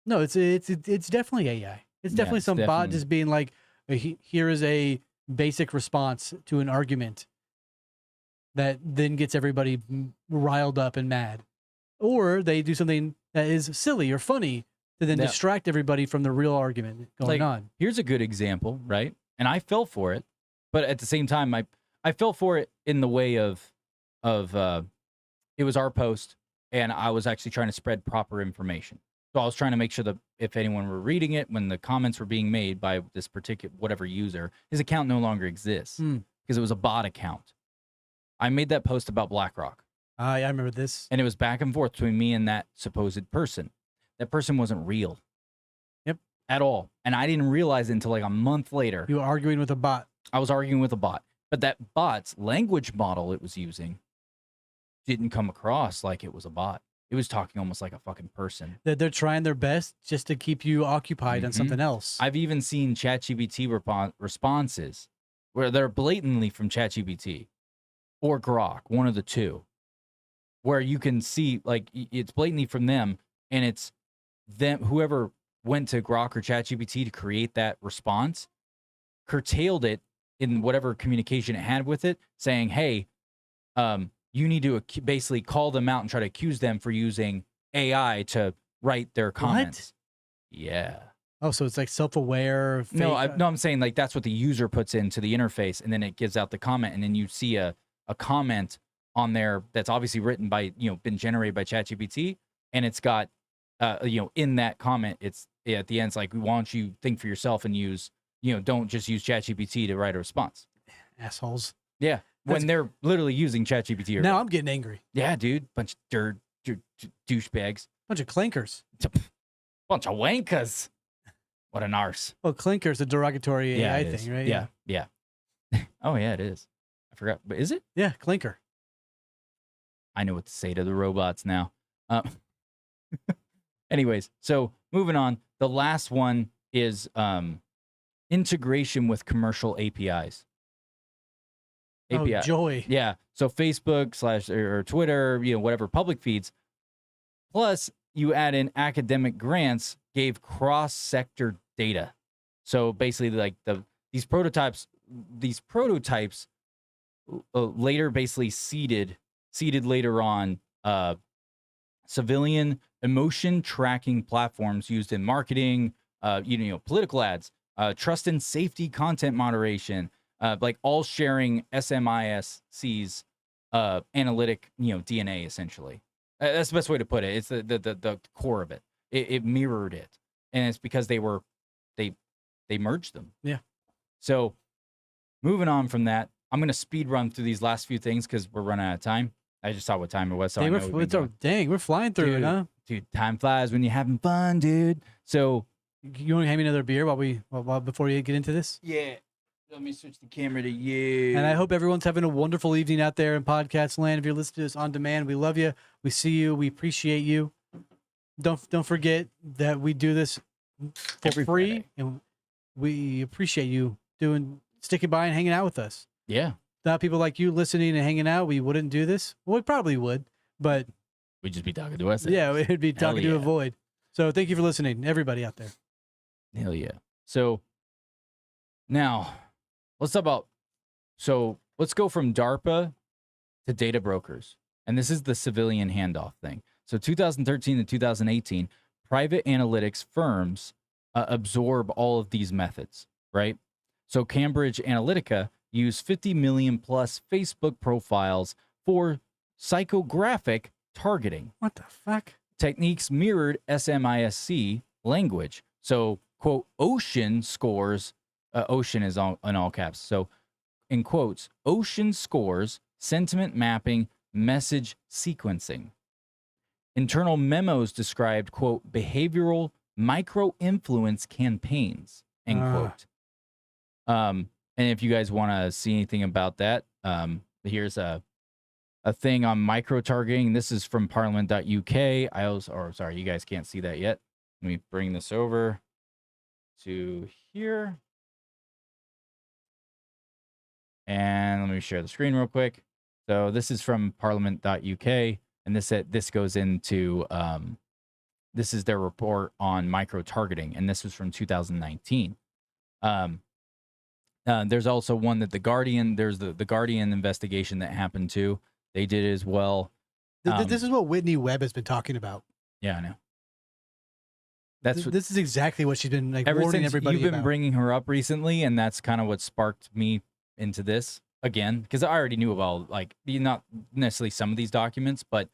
No, it's definitely AI. It's definitely some bot just being like, here is a basic response to an argument that then gets everybody riled up and mad. Or they do something that is silly or funny to then distract everybody from the real argument going on. Here's a good example, right? And I fell for it, but at the same time, I fell for it in the way of it was our post, and I was actually trying to spread proper information. So I was trying to make sure that if anyone were reading it, when the comments were being made by this particular whatever user, his account no longer exists because it was a bot account. I made that post about BlackRock. I remember this. And it was back and forth between me and that supposed person. That person wasn't real. Yep. At all. And I didn't realize it until like a month later. You were arguing with a bot. I was arguing with a bot. But that bot's language model it was using didn't come across like it was a bot. It was talking almost like a fucking person. They're trying their best just to keep you occupied on something else. I've even seen ChatGPT responses where they're blatantly from ChatGPT or Grok, one of the two, where you can see like it's blatantly from them, and it's them, whoever went to Grok or ChatGPT to create that response, curtailed it in whatever communication it had with it, saying, hey, you need to basically call them out and try to accuse them for using AI to write their comments. What? Yeah. Oh, so it's like self-aware. Fake... No, I'm saying like that's what the user puts into the interface, and then it gives out the comment, and then you see a comment on there that's obviously written by, been generated by ChatGPT, and it's got, in that comment, it's at the end, it's like, why don't you think for yourself and use, don't just use ChatGPT to write a response. Assholes. Yeah. When they're literally using ChatGPT. Now I'm getting angry. Yeah, dude. Bunch of douchebags. Bunch of clankers. Bunch of wankers. What an arse. Well, clinker's a derogatory AI thing, right? Yeah. Oh, yeah, it is. I forgot. But is it? Yeah, clinker. I know what to say to the robots now. Anyways, so moving on. The last one is integration with commercial APIs. API. Oh, joy. Yeah. So Facebook / or Twitter, whatever public feeds. Plus, you add in academic grants gave cross-sector data. So basically, like these prototypes later basically seeded later on civilian emotion tracking platforms used in marketing, political ads, trust and safety content moderation, like all sharing SMISC's analytic, DNA essentially. That's the best way to put it. It's the core of it. It mirrored it, and it's because they merged them. Yeah. So moving on from that, I'm gonna speed run through these last few things because we're running out of time. I just saw what time it was. So Hey, I know we've been going. we're flying through it, huh? Dude, time flies when you're having fun, dude. So You want to hand me another beer before you get into this? yeah, let me switch the camera to you. And I hope everyone's having a wonderful evening out there in podcast land. If you're listening to this on demand, we love you. We see you. We appreciate you. Don't forget that we do this for Every free, Friday. and we appreciate you sticking by and hanging out with us. Yeah, Without people like you listening and hanging out, we wouldn't do this. Well, we probably would, but we'd just be talking to us. yeah, it'd be talking to yeah. a void. So thank you for listening, everybody out there. Hell yeah. So now let's talk about. So let's go from DARPA to data brokers, and this is the civilian handoff thing. So 2013 to 2018, private analytics firms absorb all of these methods, right? So Cambridge Analytica used 50 million plus Facebook profiles for psychographic targeting. What the fuck? Techniques mirrored SMISC language. So, quote, Ocean scores, Ocean is in all caps. So, in quotes, Ocean scores sentiment mapping, message sequencing. Internal memos described, quote, behavioral micro-influence campaigns, end quote. And if you guys want to see anything about that, here's a thing on micro-targeting. This is from parliament.uk. Sorry, you guys can't see that yet. Let me bring this over to here. And let me share the screen real quick. So this is from parliament.uk. And this goes into, this is their report on micro-targeting. And this was from 2019. There's also one that there's the Guardian investigation that happened too. They did it as well. This is what Whitney Webb has been talking about. Yeah, I know. This is exactly what she's been like Ever warning since everybody you've been about. bringing her up recently, and that's kind of what sparked me into this again, because I already knew about not necessarily some of these documents, but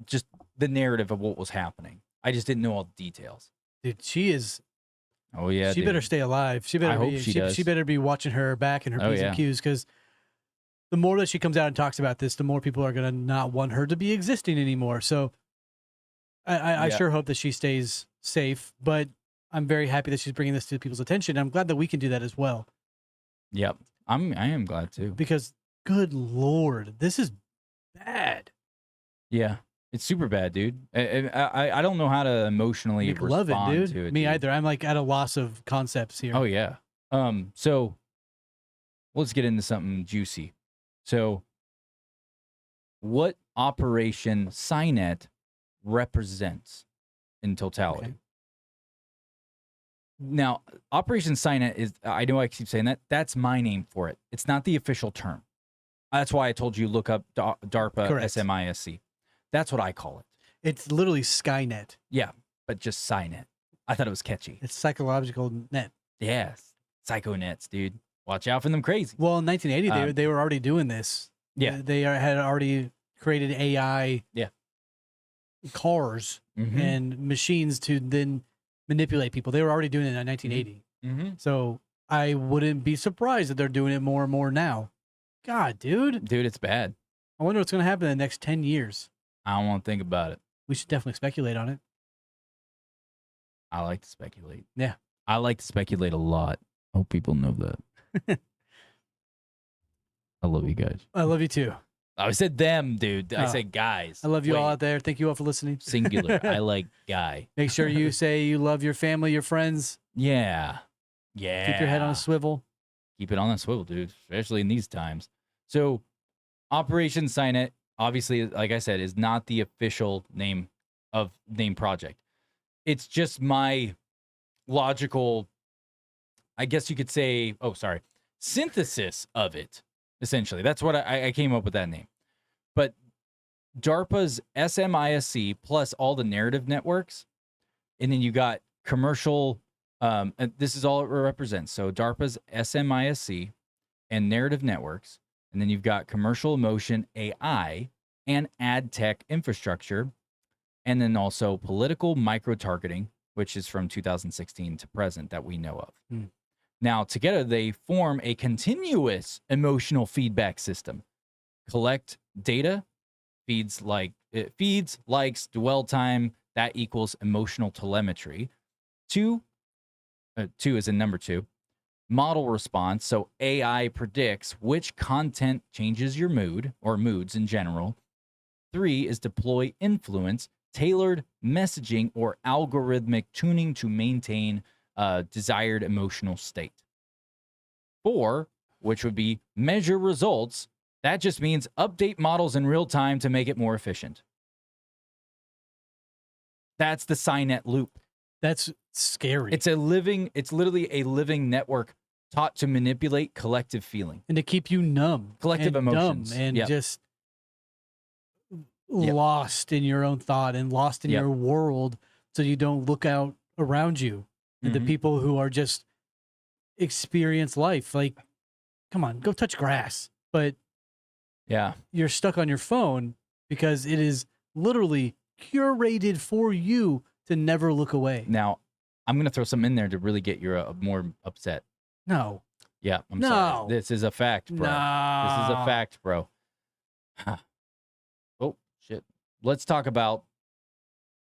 just the narrative of what was happening. I just didn't know all the details. Dude, she is. Oh yeah, she dude. better stay alive. She better. I hope she does. She better be watching her back and her P's and Q's, because the more that she comes out and talks about this, the more people are gonna not want her to be existing anymore. So, I sure hope that she stays safe. But I'm very happy that she's bringing this to people's attention. I'm glad that we can do that as well. Yep, I am glad too. Because, good Lord, this is bad. Yeah, it's super bad, dude. I don't know how to emotionally respond love it, dude. to it. Me dude. either. I'm like at a loss of concepts here. Oh yeah. So let's get into something juicy. So what Operation Signet represents in totality? Okay. Now, Operation Signet is, I know I keep saying that, that's my name for it. It's not the official term. That's why I told you look up DARPA Correct. SMISC. That's what I call it. It's literally Skynet. Yeah, but just Signet. I thought it was catchy. It's psychological net. Yes. Psychonets, dude. Watch out for them crazy. Well, in 1980, they were already doing this. Yeah. They had already created AI cars Mhm. and machines to then manipulate people. They were already doing it in 1980. Mm-hmm. So I wouldn't be surprised that they're doing it more and more now. God, dude. Dude, it's bad. I wonder what's going to happen in the next 10 years. I don't want to think about it. We should definitely speculate on it. I like to speculate. Yeah. I like to speculate a lot. Hope people know that. I love you guys. I love you too. I said them, dude. I Oh. said guys. I love you all Wait, out there. Thank you all for listening. singular. I like guy. Make sure you say you love your family, your friends. Yeah. Yeah. Keep your head on a swivel. Keep it on a swivel, dude, especially in these times. So Operation Signet, obviously, like I said, is not the official name project. It's just my logical, I guess you could say, synthesis of it, essentially. That's what I came up with that name. But DARPA's SMISC plus all the narrative networks, and then you got commercial, and this is all it represents. So DARPA's SMISC and narrative networks, and then you've got commercial emotion AI and ad tech infrastructure, and then also political micro-targeting, which is from 2016 to present that we know of. Now, together, they form a continuous emotional feedback system. Collect data, feeds, likes, dwell time, that equals emotional telemetry. Two is in number 2. Model response, so AI predicts which content changes your mood or moods in general. 3 is deploy influence, tailored messaging or algorithmic tuning to maintain desired emotional state. 4, which would be measure results. That just means update models in real time to make it more efficient. That's the Signet loop. That's scary. It's literally a living network taught to manipulate collective feeling. And to keep you numb. Collective and emotions. Dumb and Yep. just Yep. lost in your own thought and lost in Yep. your world, so you don't look out around you and the Mhm. people who are just experience life. Like, come on, go touch grass. But Yeah. you're stuck on your phone because it is literally curated for you to never look away. Now, I'm going to throw some in there to really get you more upset. No. Yeah, I'm No. sorry. This is a fact, bro. This is a No. fact, bro. Oh, shit. Let's talk about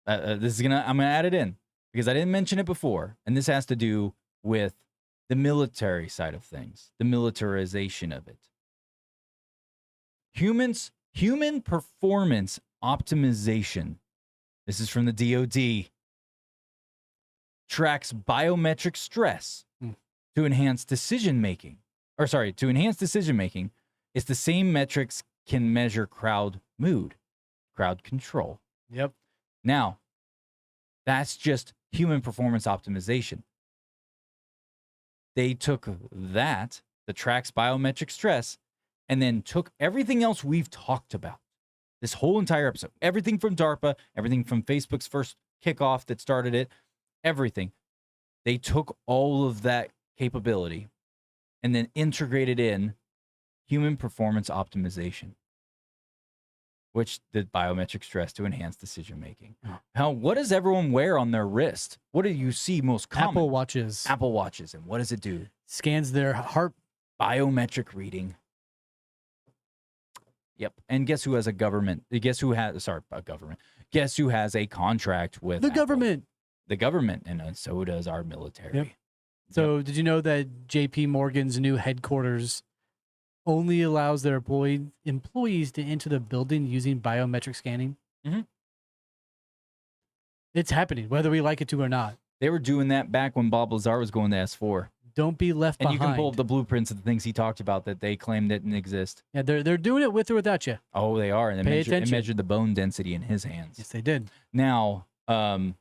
I'm going to add it in because I didn't mention it before, and this has to do with the military side of things, the militarization of it. Human performance optimization. This is from the DoD. Tracks biometric stress to enhance decision making. To enhance decision making, it's the same metrics can measure crowd mood, crowd control. Yep. Now, that's just human performance optimization. They took that, the tracks biometric stress, and then took everything else we've talked about. This whole entire episode, everything from DARPA, everything from Facebook's first kickoff that started it, everything. They took all of that capability and then integrated in human performance optimization, which did biometric stress to enhance decision making. How? What does everyone wear on their wrist? What do you see most common? Apple Watches. Apple Watches. And what does it do? Scans their heart. Biometric reading. Yep. And guess who has a government? Guess who has a contract with The Apple? government. The government, and so does our military. Yep. So did you know that JP Morgan's new headquarters only allows their employees to enter the building using biometric scanning? Mhm. It's happening, whether we like it to or not. They were doing that back when Bob Lazar was going to S4. Don't be left And behind. you can pull up the blueprints of the things he talked about that they claimed didn't exist. Yeah, they're doing it with or without you. Oh, they are. And Pay it attention. measured the bone density in his hands. Yes, they did. Now, I'm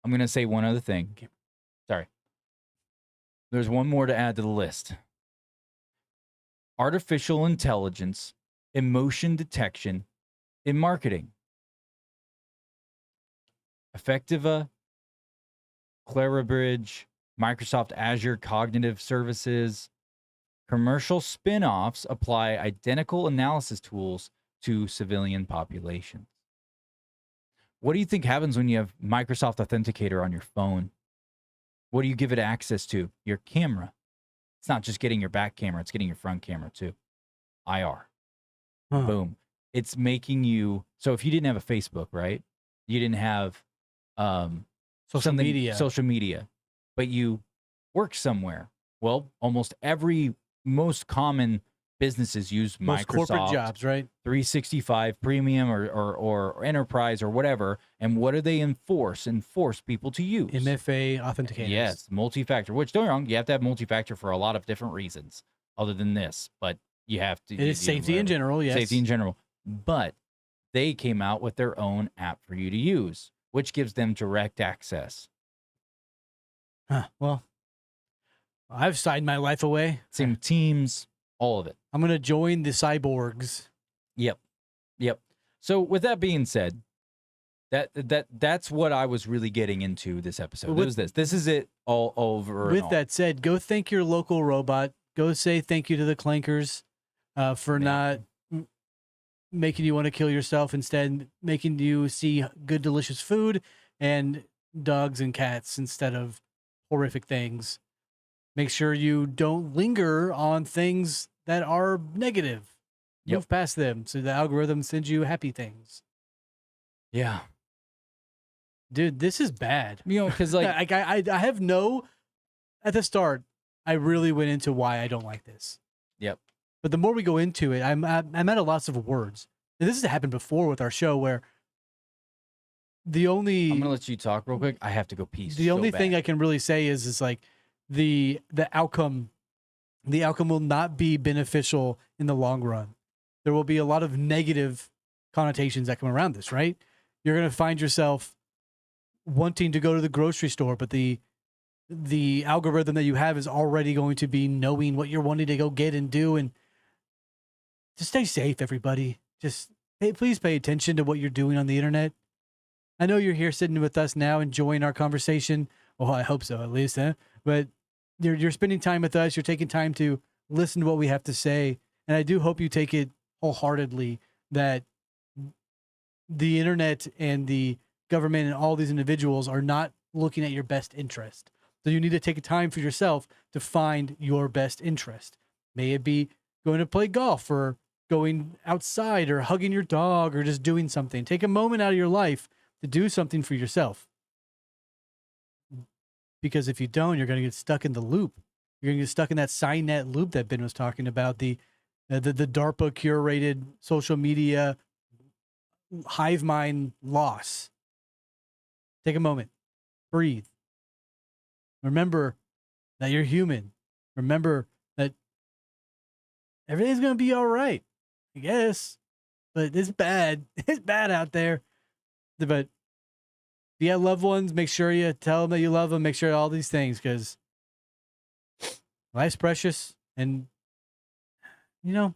going to say one other thing. Okay. Sorry. There's one more to add to the list. Artificial intelligence, emotion detection in marketing. Effectiva, Clarabridge, Microsoft Azure Cognitive Services. Commercial spin-offs apply identical analysis tools to civilian populations. What do you think happens when you have Microsoft Authenticator on your phone? What do you give it access to? Your camera. It's not just getting your back camera, it's getting your front camera too. IR. Huh. Boom. It's making you, so if you didn't have a Facebook, right? You didn't have Social media. but you work somewhere. Well, most common businesses use Most Microsoft corporate jobs, right? 365 Premium or Enterprise or whatever. And what do they enforce? Enforce people to use. MFA authenticators. Yes, multi-factor, which don't get me wrong, you have to have multi-factor for a lot of different reasons other than this. But you have to. It is safety in general, yes. Safety in general. But they came out with their own app for you to use, which gives them direct access. Huh, well, I've signed my life away. Same teams, all of it. I'm going to join the cyborgs. Yep. So with that being said, that's what I was really getting into this episode. With- It was this. This is it all over. and With all. that said, go thank your local robot. Go say thank you to the Clankers for not making you want to kill yourself, instead making you see good, delicious food and dogs and cats instead of horrific things. Make sure you don't linger on things that are negative. Yep. Move past them so the algorithm sends you happy things. Yeah. Dude, this is bad. You know, because like I have no, at the start, I really went into why I don't like this. Yep. But the more we go into it, I'm at a loss of words. And this has happened before with our show where the only I'm gonna let you talk real quick. I have to go pee. the only thing I can really say is like the outcome will not be beneficial in the long run. There will be a lot of negative connotations that come around this, right? You're going to find yourself wanting to go to the grocery store, but the algorithm that you have is already going to be knowing what you're wanting to go get and do. And just stay safe, everybody. Just please pay attention to what you're doing on the internet. I know you're here sitting with us now, enjoying our conversation. Well, I hope so, at least, huh? But you're spending time with us. You're taking time to listen to what we have to say, and I do hope you take it wholeheartedly that the internet and the government and all these individuals are not looking at your best interest. So you need to take a time for yourself to find your best interest. May it be going to play golf or going outside or hugging your dog or just doing something. Take a moment out of your life to do something for yourself. Because if you don't, you're going to get stuck in the loop. You're going to get stuck in that SciNet loop that Ben was talking about, the DARPA curated social media hive mind loss. Take a moment. Breathe. Remember that you're human. Remember that everything's going to be all right, I guess. But it's bad. It's bad out there. But if you have loved ones, make sure you tell them that you love them. Make sure all these things, because life's precious. And, you know,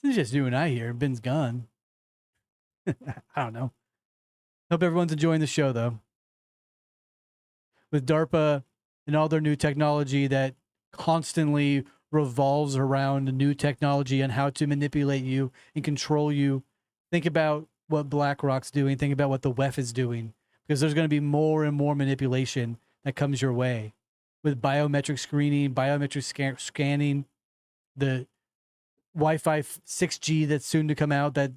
it's just you and I here. Ben's gone. I don't know. Hope everyone's enjoying the show, though. With DARPA and all their new technology that constantly revolves around new technology and how to manipulate you and control you, think about what BlackRock's doing. Think about what the WEF is doing, because there's going to be more and more manipulation that comes your way with biometric screening, biometric scanning, the Wi-Fi 6G that's soon to come out that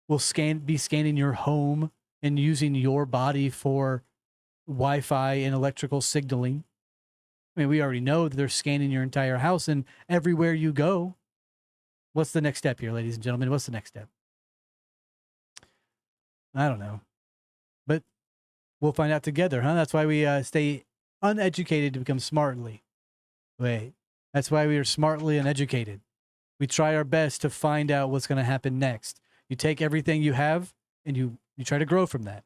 will be scanning your home and using your body for Wi-Fi and electrical signaling. I mean, we already know that they're scanning your entire house and everywhere you go. What's the next step here, ladies and gentlemen? What's the next step? I don't know. But we'll find out together, huh? That's why we stay uneducated to become smartly. Wait, that's why we are smartly uneducated. We try our best to find out what's going to happen next. You take everything you have and you try to grow from that.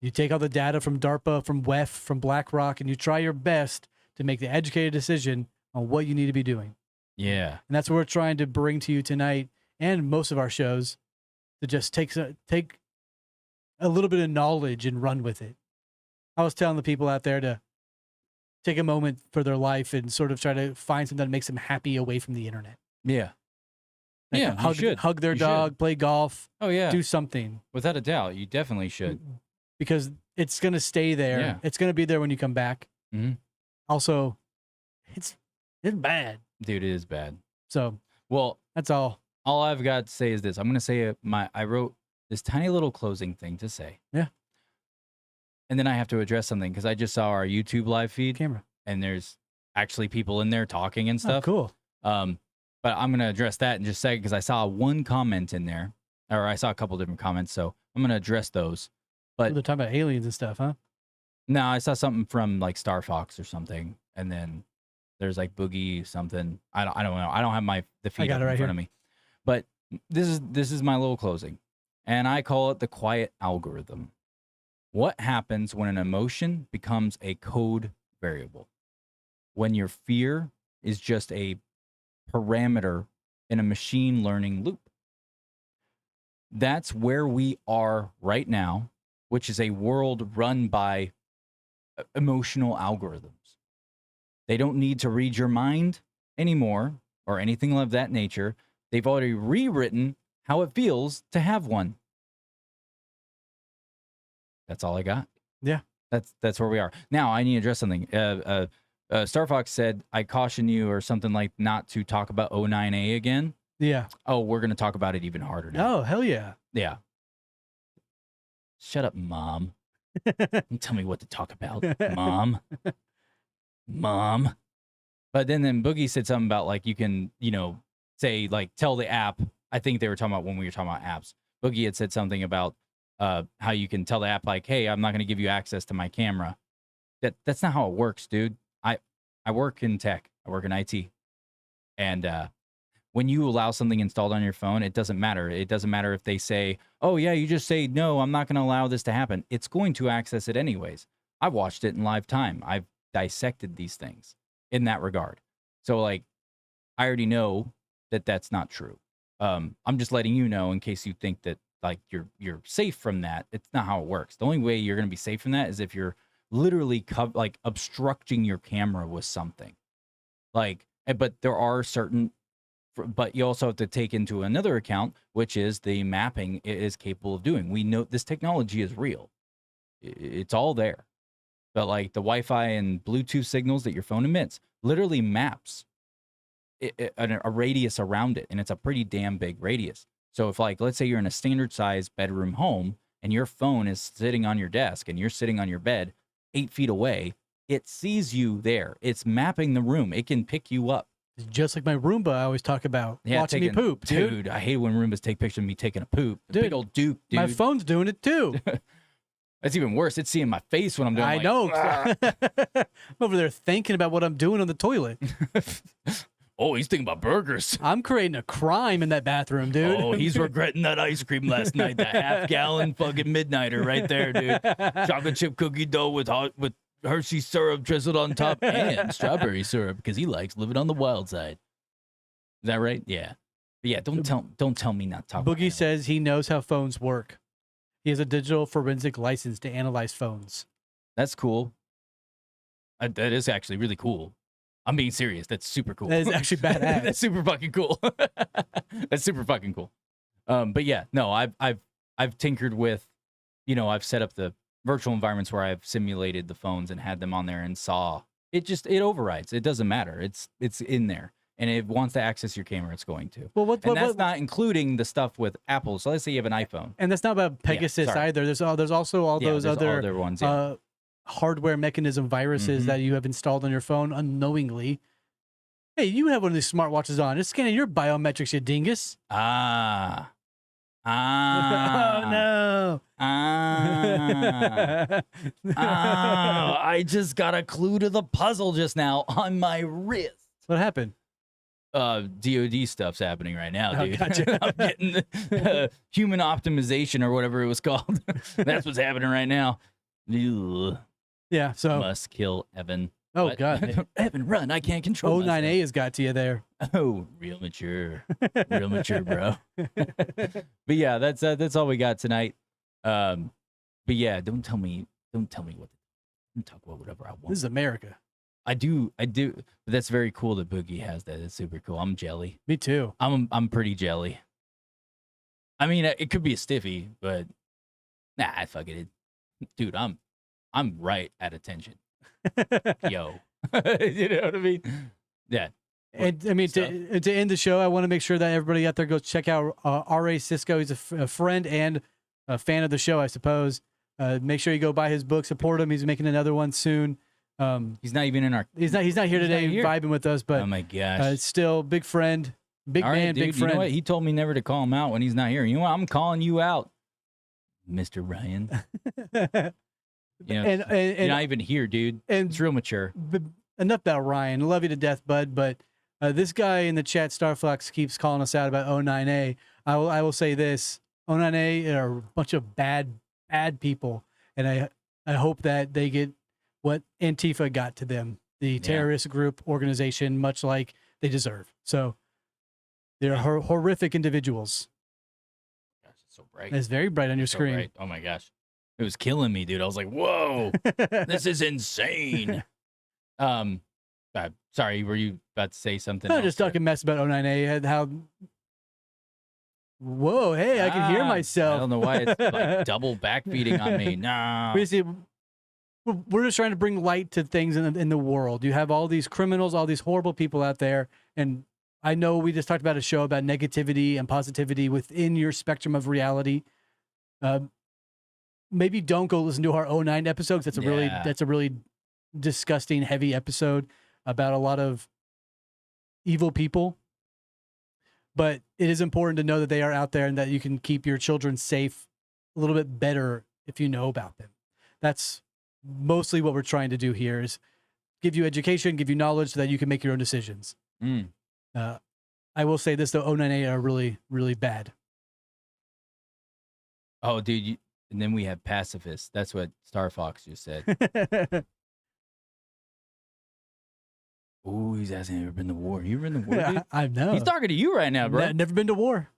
You take all the data from DARPA, from WEF, from BlackRock, and you try your best to make the educated decision on what you need to be doing. Yeah. And that's what we're trying to bring to you tonight and most of our shows, to just take a little bit of knowledge and run with it. I was telling the people out there to take a moment for their life and sort of try to find something that makes them happy away from the internet. Yeah. Like Yeah, you should. hug their You dog, should. play golf, Oh yeah. do something. Without a doubt, you definitely should. Because it's going to stay there. Yeah. It's going to be there when you come back. Mhm. Also, it's bad. Dude, it is bad. So Well, that's all. all I've got to say is this. I'm going to say I wrote this tiny little closing thing to say. Yeah. And then I have to address something because I just saw our YouTube live feed Camera. and there's actually people in there talking and Oh, stuff. cool. But I'm going to address that in just a second because I saw one comment in there, or I saw a couple different comments. So I'm going to address those. But They're talking about aliens and stuff, huh? no, I saw something from like Star Fox or something. And then There's like Boogie something. I don't know. I don't have the feed got up it in right front here. of me. But this is my little closing. And I call it the quiet algorithm. What happens when an emotion becomes a code variable? When your fear is just a parameter in a machine learning loop. That's where we are right now, which is a world run by emotional algorithms. They don't need to read your mind anymore or anything of that nature. They've already rewritten how it feels to have one. That's all I got. Yeah. That's where we are. Now I need to address something. Star Fox said, I caution you or something like not to talk about O9A again. Yeah. Oh, we're going to talk about it even harder now. Oh, hell yeah. Yeah. Shut up, Mom. Don't tell me what to talk about, Mom. Mom. But then Boogie said something about like you can, say like tell the app. I think they were talking about when we were talking about apps. Boogie had said something about how you can tell the app like, hey, I'm not going to give you access to my camera. That's not how it works, dude. I work in tech. I work in IT. And when you allow something installed on your phone, it doesn't matter. It doesn't matter if they say, oh, yeah, you just say, no, I'm not going to allow this to happen. It's going to access it anyways. I've watched it in live time. I've dissected these things in that regard. So, like, I already know that that's not true. I'm just letting you know in case you think that, like, you're safe from that. It's not how it works. The only way you're going to be safe from that is if you're literally obstructing your camera with something. Like, but there are certain, but you also have to take into another account, which is the mapping it is capable of doing. We know this technology is real. It's all there. But like the Wi-Fi and Bluetooth signals that your phone emits literally maps a radius around it. And it's a pretty damn big radius. So if like, let's say you're in a standard size bedroom home and your phone is sitting on your desk and you're sitting on your bed 8 feet away, it sees you there. It's mapping the room. It can pick you up. It's just like my Roomba I always talk about. Watching me poop, dude. Dude, I hate when Roombas take pictures of me taking a poop. Dude, big old Duke, dude. My phone's doing it too. That's even worse. It's seeing my face when I'm doing I like, know. "Ah." I'm over there thinking about what I'm doing on the toilet. Oh, he's thinking about burgers. I'm creating a crime in that bathroom, dude. Oh, he's regretting that ice cream last night. That half-gallon fucking Midnighter right there, dude. Chocolate chip cookie dough with Hershey syrup drizzled on top and strawberry syrup because he likes living on the wild side. Is that right? Yeah. But yeah, don't tell me not to talk about Boogie it. says he knows how phones work. He has a digital forensic license to analyze phones. That's cool. That is actually really cool. I'm being serious. That's super cool. That is actually badass. That's super fucking cool. That's super fucking cool. But yeah, no, I've tinkered with, I've set up the virtual environments where I've simulated the phones and had them on there and saw it overrides. It doesn't matter. It's in there. And it wants to access your camera, it's going to. Well, that's not including the stuff with Apple. So let's say you have an iPhone. And that's not about Pegasus sorry. either. There's also all those other ones. hardware mechanism viruses that you have installed on your phone unknowingly. Hey, you have one of these smartwatches on. It's scanning your biometrics, you dingus. Oh no. I just got a clue to the puzzle just now on my wrist. What happened? DoD stuff's happening right now, Oh, dude. gotcha. I'm getting human optimization or whatever it was called. That's what's happening right now. Ugh. Yeah, so Must kill Evan. oh What? god. Evan, run. I can't control O9A has got to you there. myself. Oh, real mature. Real mature, bro. But yeah, that's all we got tonight. But yeah, don't tell me what to talk about whatever I want. This is America. I do. But that's very cool that Boogie has that. It's super cool. I'm jelly. Me too. I'm pretty jelly. I mean, it could be a stiffy, but nah, fuck it. Dude, I'm right at attention. Yo. You know what I mean? Yeah. And I mean, to end the show, I want to make sure that everybody out there goes check out R.A. Cisco. He's a friend and a fan of the show, I suppose. Make sure you go buy his book, support him. He's making another one soon. He's not even in our. He's not here today vibing with us, but Oh my gosh. still big friend, big All man, right, dude, big friend. You know what? He told me never to call him out when he's not here. You know what? I'm calling you out, Mr. Ryan. You know, and you're not even here, dude. and It's real mature. enough about Ryan. Love you to death, bud. But this guy in the chat, Starfox, keeps calling us out about 09A. I will say this: 09A are a bunch of bad people, and I hope that they get what Antifa got to them, the terrorist group organization, much like they deserve. So they're horrific individuals. Gosh, it's so bright. It's very bright on your So screen. bright. Oh my gosh, it was killing me, dude. I was like, whoa, this is insane. Sorry, were you about to say something? No, else just there? talking mess about 09A. How? Whoa, hey, I can hear myself. I don't know why it's like double backfeeding on me. No. Basically, we're just trying to bring light to things in the world. You have all these criminals, all these horrible people out there, and I know we just talked about a show about negativity and positivity within your spectrum of reality. Maybe don't go listen to our 09 episodes. That's a really disgusting, heavy episode about a lot of evil people. But it is important to know that they are out there and that you can keep your children safe a little bit better if you know about them. That's mostly what we're trying to do here, is give you education, give you knowledge so that you can make your own decisions. I will say this, though, 09A are really, really bad. Oh, dude. And then we have pacifists. That's what Star Fox just said. Ooh, he's asking, have you ever been to war? You ever been to war, dude? I know. He's talking to you right now, bro. Never been to war.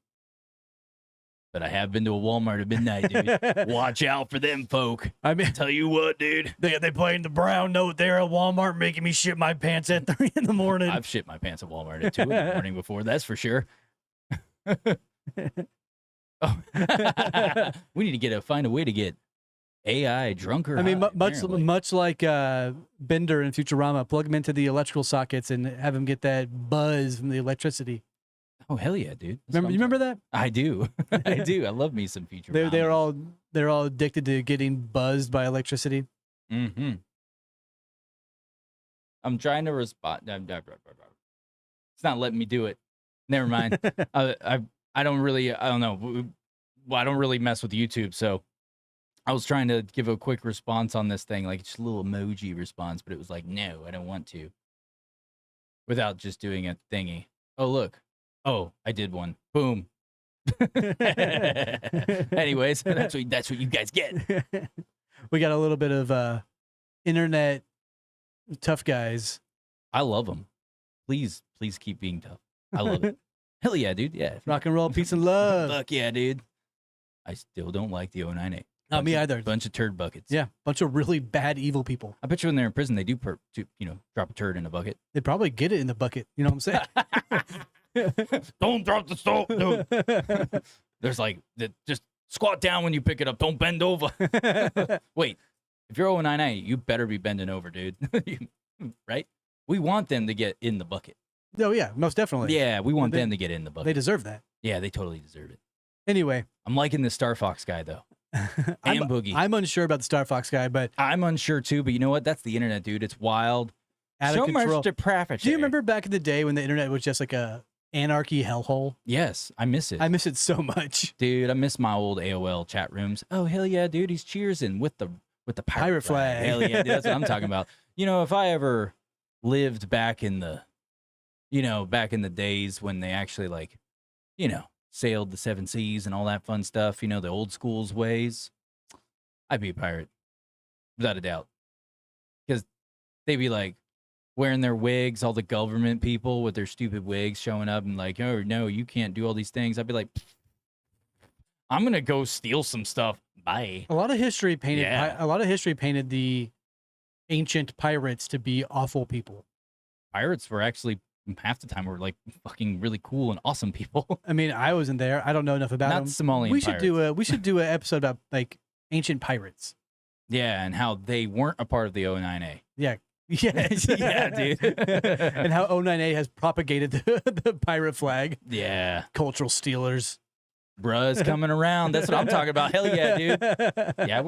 But I have been to a Walmart at midnight, dude. Watch out for them folk. I mean, Tell you what, dude. they playing the brown note there at Walmart, making me shit my pants at 3 in the morning. I've shit my pants at Walmart at 2 in the morning before, that's for sure. Oh. We need to find a way to get AI drunker. I mean, high, much apparently. like Bender in Futurama, plug them into the electrical sockets and have them get that buzz from the electricity. Oh, hell yeah, dude. You remember that? I do. I do. I love me some feature. They're all addicted to getting buzzed by electricity. Mm-hmm. I'm trying to respond. It's not letting me do it. Never mind. I don't know. I don't really mess with YouTube, so I was trying to give a quick response on this thing, like just a little emoji response, but it was like, no, I don't want to. Without just doing a thingy. Oh, look. Oh, I did one. Boom. Anyways, that's what you guys get. We got a little bit of internet tough guys. I love them. Please keep being tough. I love it. Hell yeah, dude. Yeah. Rock and roll, peace and love. Fuck yeah, dude. I still don't like the 098. Not me either. Bunch of turd buckets. Yeah, bunch of really bad, evil people. I bet you when they're in prison, they do drop a turd in a bucket. They probably get it in the bucket. You know what I'm saying? Don't drop the stove, dude. There's like, just squat down when you pick it up. Don't bend over. Wait, if you're 098, you better be bending over, dude. Right? We want them to get in the bucket. Oh, yeah, most definitely. Yeah, we want them to get in the bucket. They deserve that. Yeah, they totally deserve it. Anyway. I'm liking the Star Fox guy, though. And Boogie. I'm unsure about the Star Fox guy, but I'm unsure, too. But you know what? That's the internet, dude. It's wild. out So of control. much depravity. Do you remember back in the day when the internet was just like a anarchy hellhole? Yes, I miss it. I miss it so much. Dude, I miss my old AOL chat rooms. Oh, hell yeah, dude. He's cheersing with the pirate flag. Hell yeah, dude. That's what I'm talking about. You know, if I ever lived back in the days when they actually sailed the 7 seas and all that fun stuff, the old school's ways, I'd be a pirate. Without a doubt. Because they'd be like wearing their wigs, all the government people with their stupid wigs showing up and like, oh, no, you can't do all these things. I'd be like, I'm going to go steal some stuff. Bye. A lot of history painted Yeah. the ancient pirates to be awful people. Pirates were actually half the time were like fucking really cool and awesome people. I mean, I wasn't there. I don't know enough about Not them. Somalian We should pirates. we should do an episode about like ancient pirates. Yeah, and how they weren't a part of the 09A. Yeah. Yes. Yeah, dude. And how 09A has propagated the pirate flag. Yeah. Cultural stealers. Bruh's coming around. That's what I'm talking about. Hell yeah, dude. Yeah,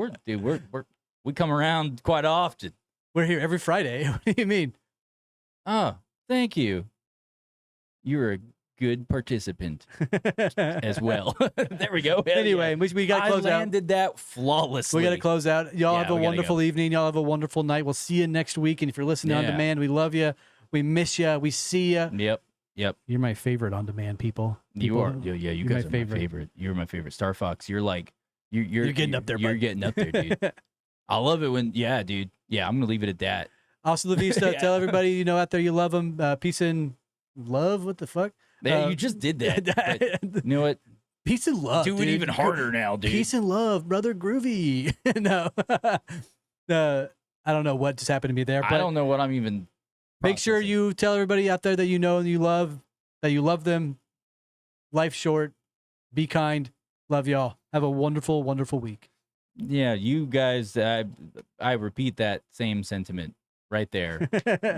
we come around quite often. We're here every Friday. What do you mean? Oh, thank you. You're a good participant as well. There we go. Hell Anyway, yeah. we got to I close out. landed that flawlessly. We got to close out. Y'all Yeah, have a we gotta wonderful evening. Y'all have a wonderful night. We'll see you next week. And if you're listening on Yeah. demand, we love you. We miss you. We see you. Yep. You're my favorite on demand people. You are. Yeah, you you're guys my are favorite. my favorite. You're my favorite. Star Fox. You're like you're getting up there, You're bud. getting up there, dude. I love it when dude. Yeah, I'm gonna leave it at that. Also, La Vista. Yeah. Tell everybody you know out there you love them. Peace and love. What the fuck? Yeah, you just did that. but you know what? Peace and love. Do it dude. even harder now, dude. Peace and love, brother Groovy. No. I don't know what just happened to me there, but I don't know what I'm even. make sure processing. you tell everybody out there that you know and you love, that you love them. Life's short. Be kind. Love y'all. Have a wonderful, wonderful week. Yeah, you guys. I repeat that same sentiment right there.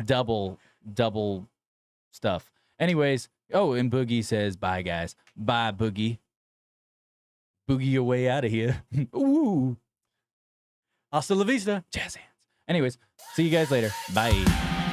double stuff. Anyways, and Boogie says bye, guys. Bye, Boogie. Boogie your way out of here. Ooh, Hasta la vista. jazz hands. Anyways, see you guys later. Bye.